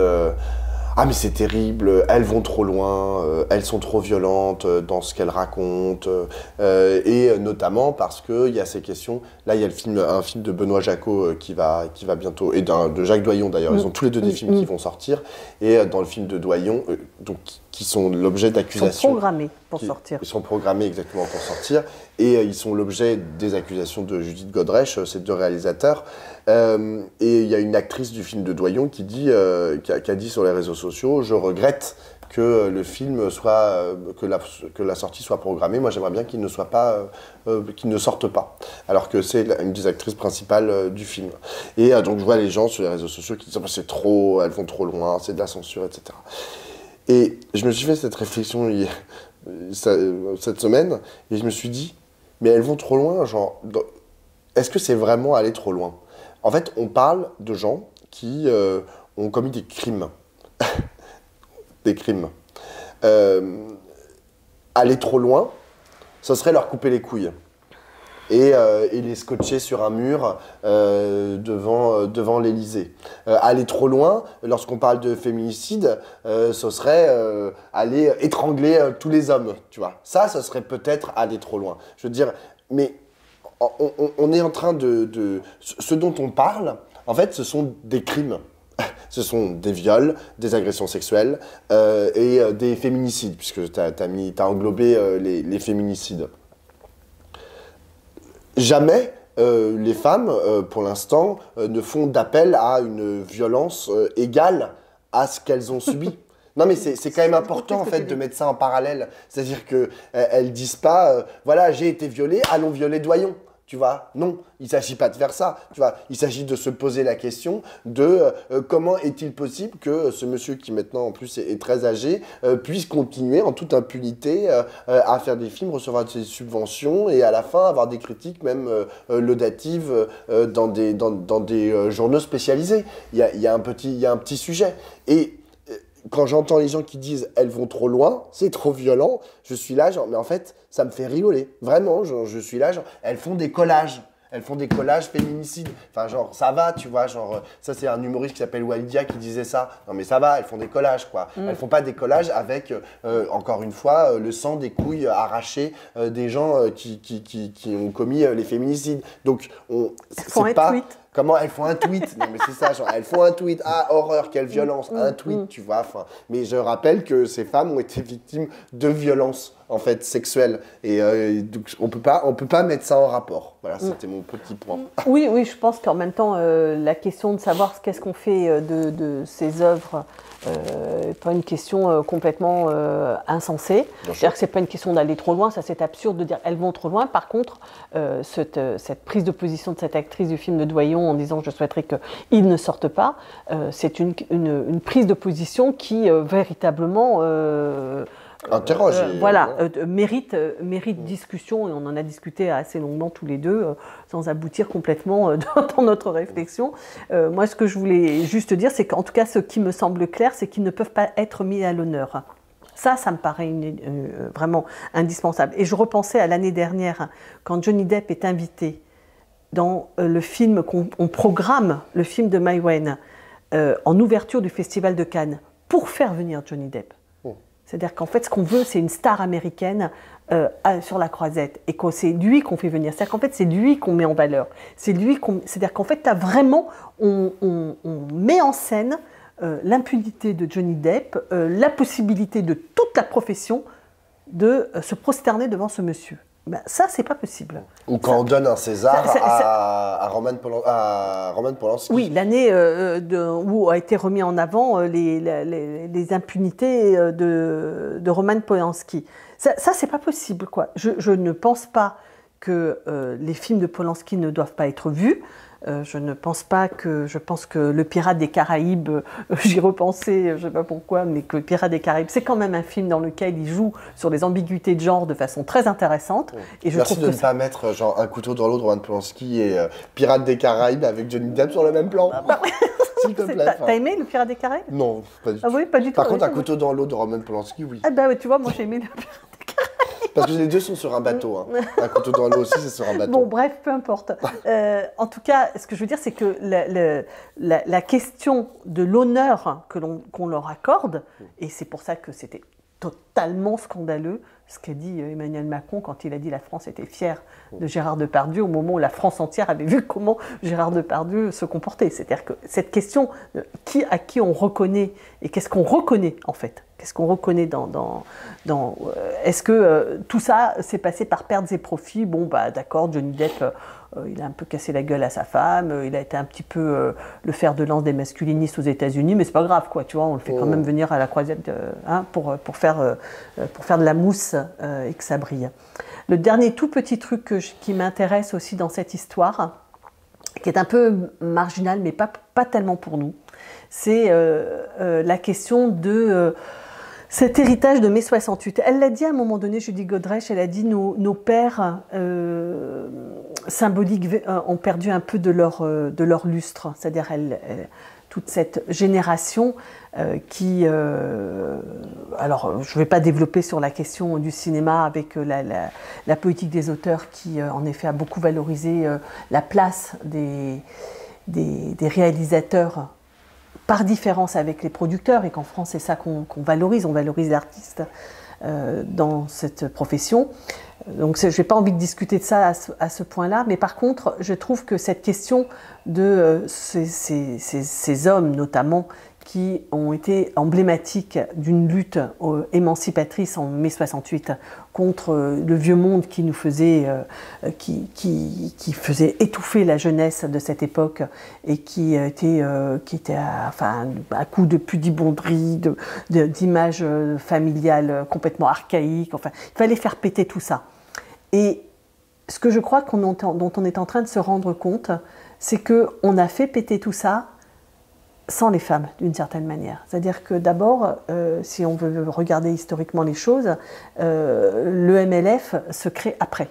ah mais c'est terrible, elles vont trop loin, elles sont trop violentes dans ce qu'elles racontent, et notamment parce qu'il y a ces questions, là il y a un film de Benoît Jacot qui va bientôt, et de Jacques Doyon d'ailleurs, ils ont tous les deux des films qui vont sortir, et dans le film de Doyon, donc qui sont l'objet d'accusations. Ils sont programmés pour sortir. Ils sont programmés exactement pour sortir. Et ils sont l'objet des accusations de Judith Godrèche, ces deux réalisateurs. Et il y a une actrice du film de Doyon qui a dit sur les réseaux sociaux « Je regrette que le film soit, que la sortie soit programmée. Moi, j'aimerais bien qu'il ne soit pas, qu'il ne sorte pas. » Alors que c'est une des actrices principales du film. Et donc, je vois les gens sur les réseaux sociaux qui disent « C'est trop, elles vont trop loin, c'est de la censure, etc. » Et je me suis fait cette réflexion cette semaine, et je me suis dit, mais elles vont trop loin, genre, est-ce que c'est vraiment aller trop loin? En fait, on parle de gens qui ont commis des crimes. Des crimes. Aller trop loin, ce serait leur couper les couilles. Et les scotcher sur un mur devant l'Élysée. Aller trop loin, lorsqu'on parle de féminicide, ce serait aller étrangler tous les hommes, tu vois. Ça, ce serait peut-être aller trop loin. Je veux dire, mais on est en train ce dont on parle, en fait, ce sont des crimes. Ce sont des viols, des agressions sexuelles et des féminicides, puisque tu as englobé les féminicides. Jamais les femmes, pour l'instant, ne font d'appel à une violence égale à ce qu'elles ont subi. Non mais c'est quand même important en fait de mettre ça en parallèle. C'est-à-dire qu'elles disent pas, voilà, j'ai été violée, allons violer Doyon. Tu vois, non, il ne s'agit pas de faire ça. Tu vois, il s'agit de se poser la question de comment est-il possible que ce monsieur qui maintenant en plus est très âgé puisse continuer en toute impunité à faire des films, recevoir des subventions et à la fin avoir des critiques même laudatives dans des journaux spécialisés. Il y a un petit sujet. Et quand j'entends les gens qui disent « elles vont trop loin, c'est trop violent », je suis là genre « mais en fait, ça me fait rigoler ». Vraiment, je suis là genre « elles font des collages ». Elles font des collages féminicides. Enfin, genre, ça va, tu vois. Genre, ça, c'est un humoriste qui s'appelle Walidia qui disait ça. Non, mais ça va, elles font des collages, quoi. Elles font pas des collages avec, encore une fois, le sang des couilles arrachées des gens qui ont commis les féminicides. Donc, c'est pas... Tweet. Comment elles font un tweet? Non mais c'est ça, genre elles font un tweet, ah horreur, quelle violence, un tweet, tu vois. Enfin, mais je rappelle que ces femmes ont été victimes de violences en fait sexuelles et donc on peut pas mettre ça en rapport. Voilà, c'était mon petit point. Oui, je pense qu'en même temps la question de savoir qu'est-ce qu'on fait de ces œuvres n'est pas une question complètement insensée. C'est-à-dire que c'est pas une question d'aller trop loin, ça c'est absurde de dire elles vont trop loin. Par contre, cette prise de position de cette actrice du film de Doyon en disant je souhaiterais qu'ils ne sortent pas, c'est une prise de position qui véritablement interroge. Mérite discussion, et on en a discuté assez longuement tous les deux, sans aboutir complètement dans notre réflexion. Moi, ce que je voulais juste dire, c'est qu'en tout cas, ce qui me semble clair, c'est qu'ils ne peuvent pas être mis à l'honneur. Ça me paraît vraiment indispensable. Et je repensais à l'année dernière, quand Johnny Depp est invité dans le film qu'on programme, le film de Mai Wen, en ouverture du Festival de Cannes, pour faire venir Johnny Depp. C'est-à-dire qu'en fait, ce qu'on veut, c'est une star américaine sur la croisette et que c'est lui qu'on fait venir. C'est-à-dire qu'en fait, c'est lui qu'on met en valeur. C'est-à-dire qu'en fait, on met en scène l'impunité de Johnny Depp, la possibilité de toute la profession de se prosterner devant ce monsieur. Ben, ça, c'est pas possible. Ou quand on donne un César à Roman Polanski. Oui, l'année où a été remis en avant les impunités de Roman Polanski. Ça c'est pas possible, quoi. Je ne pense pas que les films de Polanski ne doivent pas être vus. Je pense que Le Pirate des Caraïbes, j'y repensais, je ne sais pas pourquoi, mais que Le Pirate des Caraïbes, c'est quand même un film dans lequel il joue sur les ambiguïtés de genre de façon très intéressante. Et merci de ne pas mettre genre un couteau dans l'eau de Roman Polanski et Pirate des Caraïbes avec Johnny Depp sur le même plan. S'il te plaît. T'as aimé Le Pirate des Caraïbes? Non, pas du tout. Ah oui, pas du tout. Par contre, un couteau dans l'eau de Roman Polanski, oui. Ah bah ouais, tu vois, moi j'ai aimé Le Pirate des Caraïbes. Parce que les deux sont sur un bateau. Hein. Un couteau dans l'eau aussi, c'est sur un bateau. Bon, bref, peu importe. En tout cas, ce que je veux dire, c'est que la question de l'honneur qu'on leur accorde, et c'est pour ça que c'était totalement scandaleux ce qu'a dit Emmanuel Macron quand il a dit la France était fière de Gérard Depardieu au moment où la France entière avait vu comment Gérard Depardieu se comportait. C'est-à-dire que cette question à qui on reconnaît et qu'est-ce qu'on reconnaît en fait, Qu'est-ce qu'on reconnaît est-ce que tout ça s'est passé par pertes et profits? Bon, bah d'accord, Johnny Depp, il a un peu cassé la gueule à sa femme, il a été un petit peu le fer de lance des masculinistes aux États-Unis, mais c'est pas grave, quoi, tu vois, on le fait quand même venir à la croisette pour faire de la mousse et que ça brille. Le dernier tout petit truc qui m'intéresse aussi dans cette histoire, qui est un peu marginal, mais pas tellement pour nous, c'est la question de cet héritage de mai 68. Elle l'a dit à un moment donné, Judy Godrèche, elle a dit nos pères symboliques ont perdu un peu de leur lustre, c'est-à-dire toute cette génération qui... alors, je ne vais pas développer sur la question du cinéma avec la politique des auteurs qui, en effet, a beaucoup valorisé la place des réalisateurs par différence avec les producteurs, et qu'en France, c'est ça qu'on valorise. On valorise l'artiste dans cette profession. Donc, je n'ai pas envie de discuter de ça à ce point-là, mais par contre, je trouve que cette question de ces hommes, notamment, qui ont été emblématiques d'une lutte émancipatrice en mai 68 contre le vieux monde qui nous faisait, qui faisait étouffer la jeunesse de cette époque et qui était à coup de pudibonderie, d'images familiales complètement archaïques. Enfin, il fallait faire péter tout ça. Et ce que je crois dont on est en train de se rendre compte, c'est qu'on a fait péter tout ça sans les femmes, d'une certaine manière. C'est-à-dire que d'abord, si on veut regarder historiquement les choses, le MLF se crée après,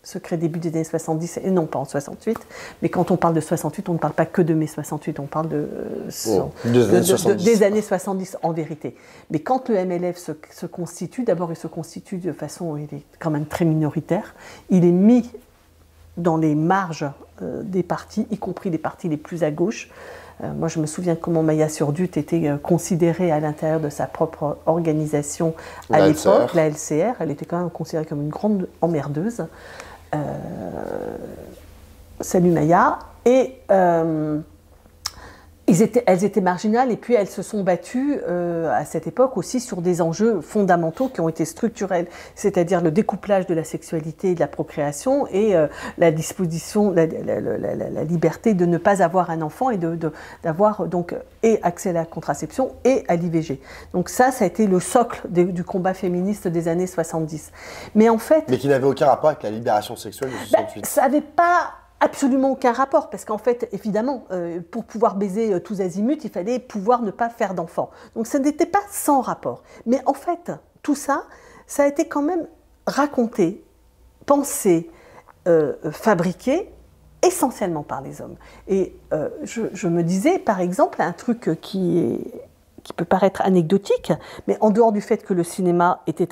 se crée début des années 70, et non pas en 68, mais quand on parle de 68, on ne parle pas que de mai 68, on parle des années 70 en vérité. Mais quand le MLF se constitue, d'abord il se constitue de façon, il est quand même très minoritaire, il est mis dans les marges des partis, y compris les partis les plus à gauche. Moi, je me souviens comment Maya Surdut était considérée à l'intérieur de sa propre organisation à l'époque, la LCR. Elle était quand même considérée comme une grande emmerdeuse. Salut Maya. Et elles étaient marginales, et puis elles se sont battues à cette époque aussi sur des enjeux fondamentaux qui ont été structurels, c'est-à-dire le découplage de la sexualité et de la procréation, et la disposition, la liberté de ne pas avoir un enfant et d'avoir donc et accès à la contraception et à l'IVG. Donc ça a été le socle du combat féministe des années 70. Mais en fait... Mais qui n'avait aucun rapport avec la libération sexuelle de 68. Ça n'avait pas... absolument aucun rapport, parce qu'en fait, évidemment, pour pouvoir baiser tous azimuts, il fallait pouvoir ne pas faire d'enfants. Donc ça n'était pas sans rapport. Mais en fait, tout ça, ça a été quand même raconté, pensé, fabriqué, essentiellement par les hommes. Et je me disais, par exemple, un truc qui peut paraître anecdotique, mais en dehors du fait que le cinéma était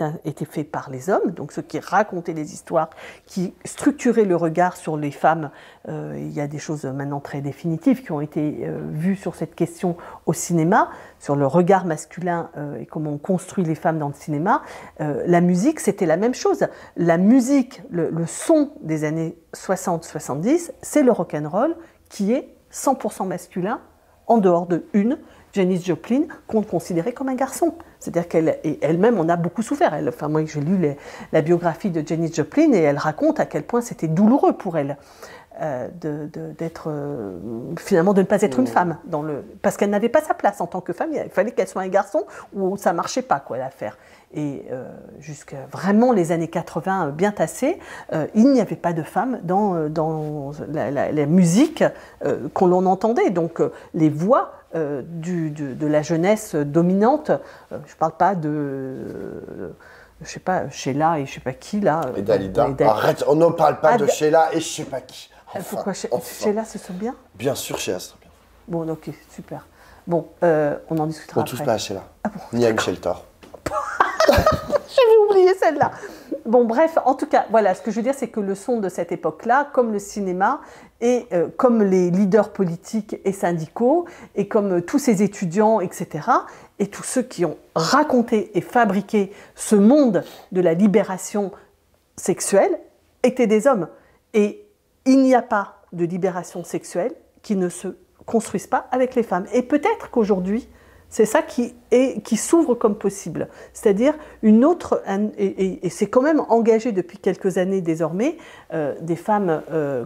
fait par les hommes, donc ceux qui racontaient les histoires, qui structuraient le regard sur les femmes, il y a des choses maintenant très définitives qui ont été vues sur cette question au cinéma, sur le regard masculin et comment on construit les femmes dans le cinéma. La musique, c'était la même chose. La musique, le son des années 60-70, c'est le rock'n'roll qui est 100% masculin, en dehors de Janis Joplin, qu'on considérait comme un garçon. C'est-à-dire qu'elle-même en a beaucoup souffert. Moi, j'ai lu la biographie de Janis Joplin, et elle raconte à quel point c'était douloureux pour elle finalement de ne pas être une femme. Parce qu'elle n'avait pas sa place en tant que femme. Il fallait qu'elle soit un garçon, ou ça ne marchait pas, l'affaire. Et jusqu'à vraiment les années 80 bien tassées, il n'y avait pas de femmes dans la musique qu'on l'on entendait. Donc les voix de la jeunesse dominante, je ne parle pas je sais pas, Sheila et je sais pas qui là. Et Dalida. Arrête, on ne parle pas de Sheila et je sais pas qui. Pourquoi Sheila, ce sont bien? Bien sûr, Sheila, c'est bien. Bon, ok, super. Bon, on en discutera après. On ne touche pas à Sheila, ni à Michel Thor. J'avais oublié celle-là. Bon, bref, en tout cas, voilà, ce que je veux dire, c'est que le son de cette époque-là, comme le cinéma, et comme les leaders politiques et syndicaux, et comme tous ces étudiants, etc., et tous ceux qui ont raconté et fabriqué ce monde de la libération sexuelle, étaient des hommes. Et il n'y a pas de libération sexuelle qui ne se construise pas avec les femmes. Et peut-être qu'aujourd'hui, C'est ça qui s'ouvre comme possible. C'est-à-dire une autre, et c'est quand même engagé depuis quelques années désormais, des femmes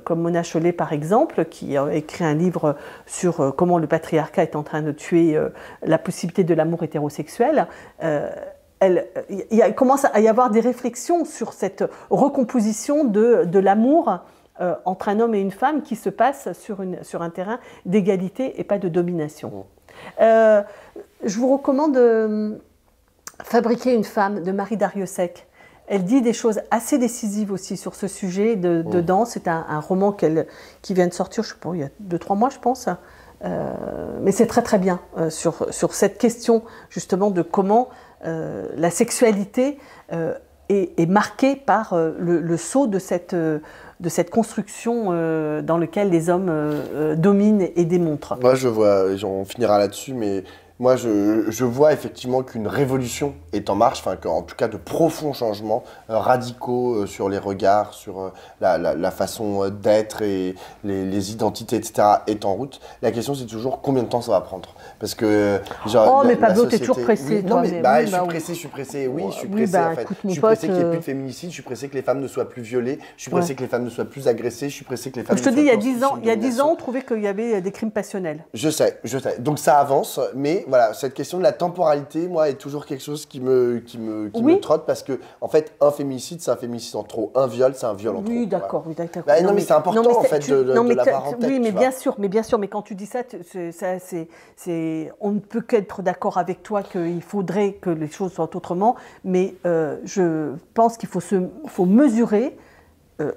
comme Mona Chollet par exemple, qui a écrit un livre sur comment le patriarcat est en train de tuer la possibilité de l'amour hétérosexuel. Il commence à y avoir des réflexions sur cette recomposition de l'amour entre un homme et une femme qui se passe sur un terrain d'égalité et pas de domination. Je vous recommande Fabriquer une femme de Marie Darrieussecq. Elle dit des choses assez décisives aussi sur ce sujet de danse. C'est un roman qui vient de sortir, je sais pas, il y a 2-3 mois, je pense. Mais c'est très très bien sur cette question justement de comment la sexualité est marquée par le sceau de cette construction dans laquelle les hommes dominent et démontrent. Moi, je vois, on finira là-dessus, mais moi, je vois effectivement qu'une révolution est en marche, enfin, en tout cas de profonds changements radicaux sur les regards, sur la façon d'être et les identités, etc. est en route. La question, c'est toujours combien de temps ça va prendre. Parce que, genre, mais Pablo, t'es toujours pressé. Oui, non, mais je suis pressé, oui, je suis pressé, en fait. Je suis pressé qu'il n'y ait plus de féminicide, je suis pressé que les femmes ne soient plus violées, je suis pressé que les femmes ne soient plus agressées, je suis pressé que les femmes ne soient plus... Je te dis, il y a 10 ans, on trouvait qu'il y avait des crimes passionnels. Je sais. Donc ça avance, mais voilà, cette question de la temporalité, moi, est toujours quelque chose qui me trotte, parce que, en fait, un féminicide, c'est un féminicide en trop. Un viol, c'est un viol en trop. Oui, d'accord, oui, d'accord. Bah, non, mais c'est important, en fait, de l'avoir en tête. Oui, mais bien sûr, mais quand tu dis ça, on ne peut qu'être d'accord avec toi qu'il faudrait que les choses soient autrement, mais je pense qu'il faut mesurer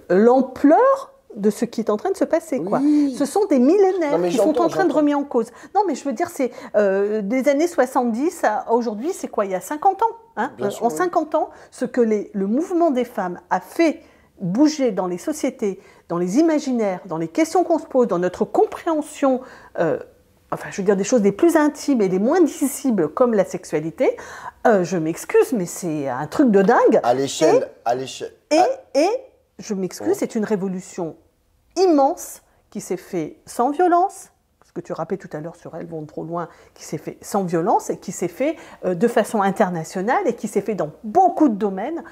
l'ampleur de ce qui est en train de se passer. Quoi. Ce sont des millénaires qui sont en train de remettre en cause. Non, mais je veux dire, c'est des années 70 à aujourd'hui, c'est quoi, il y a 50 ans hein en 50 ans, ce que le mouvement des femmes a fait bouger dans les sociétés, dans les imaginaires, dans les questions qu'on se pose, dans notre compréhension, enfin, je veux dire, des choses les plus intimes et les moins visibles, comme la sexualité, je m'excuse, mais c'est un truc de dingue. À l'échelle... Et je m'excuse, c'est une révolution immense qui s'est faite sans violence, ce que tu rappelais tout à l'heure sur Elles vont trop loin, qui s'est fait sans violence et qui s'est fait de façon internationale et qui s'est fait dans beaucoup de domaines.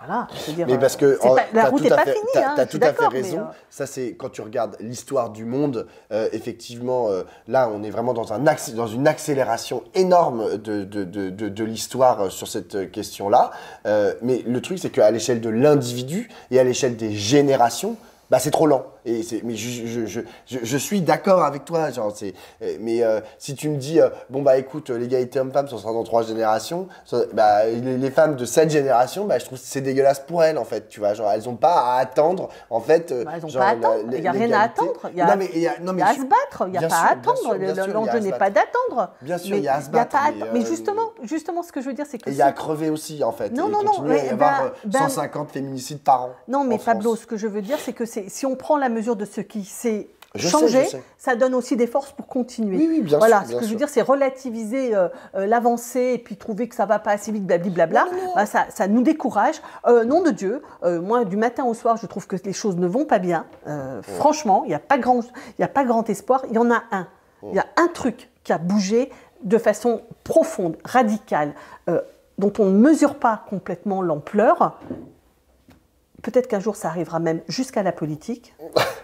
Voilà, je veux dire, mais parce que la route n'est pas finie. Tu as tout à fait raison. Ça, c'est quand tu regardes l'histoire du monde, effectivement, là, on est vraiment dans une accélération énorme de l'histoire sur cette question-là. Mais le truc, c'est qu'à l'échelle de l'individu et à l'échelle des générations, bah, c'est trop lent. Mais je suis d'accord avec toi. Genre, mais si tu me dis, bon, bah écoute, l'égalité homme-femme, ça sera dans 3 générations, bah, les femmes de cette génération, bah, je trouve que c'est dégueulasse pour elles, en fait. Tu vois, genre, elles n'ont pas à attendre, en fait. Bah, elles n'ont pas à attendre. Il n'y a rien à attendre. Il y a à se battre. Il n'y a pas à attendre. L'enjeu n'est pas d'attendre. Bien sûr, il y a à se battre. Mais justement, ce que je veux dire, c'est que. Il y a à crever aussi, en fait. Non. Il continue à y avoir 150 féminicides par an. Non, mais Pablo, ce que je veux dire, c'est que si on prend la mesure de ce qui s'est changé, ça donne aussi des forces pour continuer. Oui, bien voilà, sûr. Ce que je veux dire, c'est relativiser l'avancée et puis trouver que ça va pas assez vite, blablabla. Bah, ça nous décourage. Nom de Dieu, moi, du matin au soir, je trouve que les choses ne vont pas bien. Franchement, il n'y a pas grand espoir. Il y en a un. Il y a un truc qui a bougé de façon profonde, radicale, dont on ne mesure pas complètement l'ampleur. Peut-être qu'un jour, ça arrivera même jusqu'à la politique.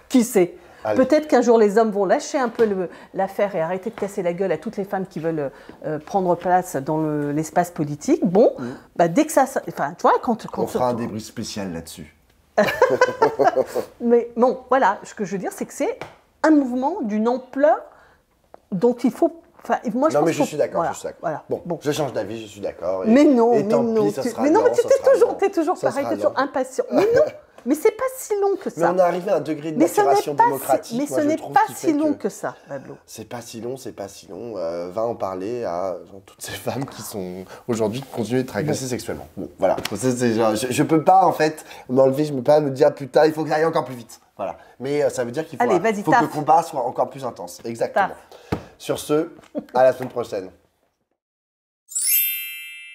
Qui sait ? Peut-être qu'un jour, les hommes vont lâcher un peu l'affaire et arrêter de casser la gueule à toutes les femmes qui veulent prendre place dans l'espace politique. Bon, bah, dès que ça... Enfin, tu vois, quand on fera un débrief spécial là-dessus. Mais bon, voilà, ce que je veux dire, c'est que c'est un mouvement d'une ampleur dont il faut... Enfin, moi, non, mais je suis d'accord. Voilà. Bon, je change d'avis, je suis d'accord. Mais non, et tant pis, ça sera mais non, lent, mais t'es toujours pareil, t'es toujours impatient. Mais non, mais c'est pas si long que ça. Mais on est arrivé à un degré de maturation démocratique. Mais ce n'est pas si long que ça, Pablo. C'est pas si long. Va en parler à toutes ces femmes qui sont aujourd'hui qui continuent d'être agressées sexuellement. Bon, voilà. Je peux pas, en fait, m'enlever, je peux pas me dire, putain, il faut que ça aille encore plus vite. Voilà. Mais ça veut dire qu'il faut que le combat soit encore plus intense. Exactement. Sur ce, à la semaine prochaine.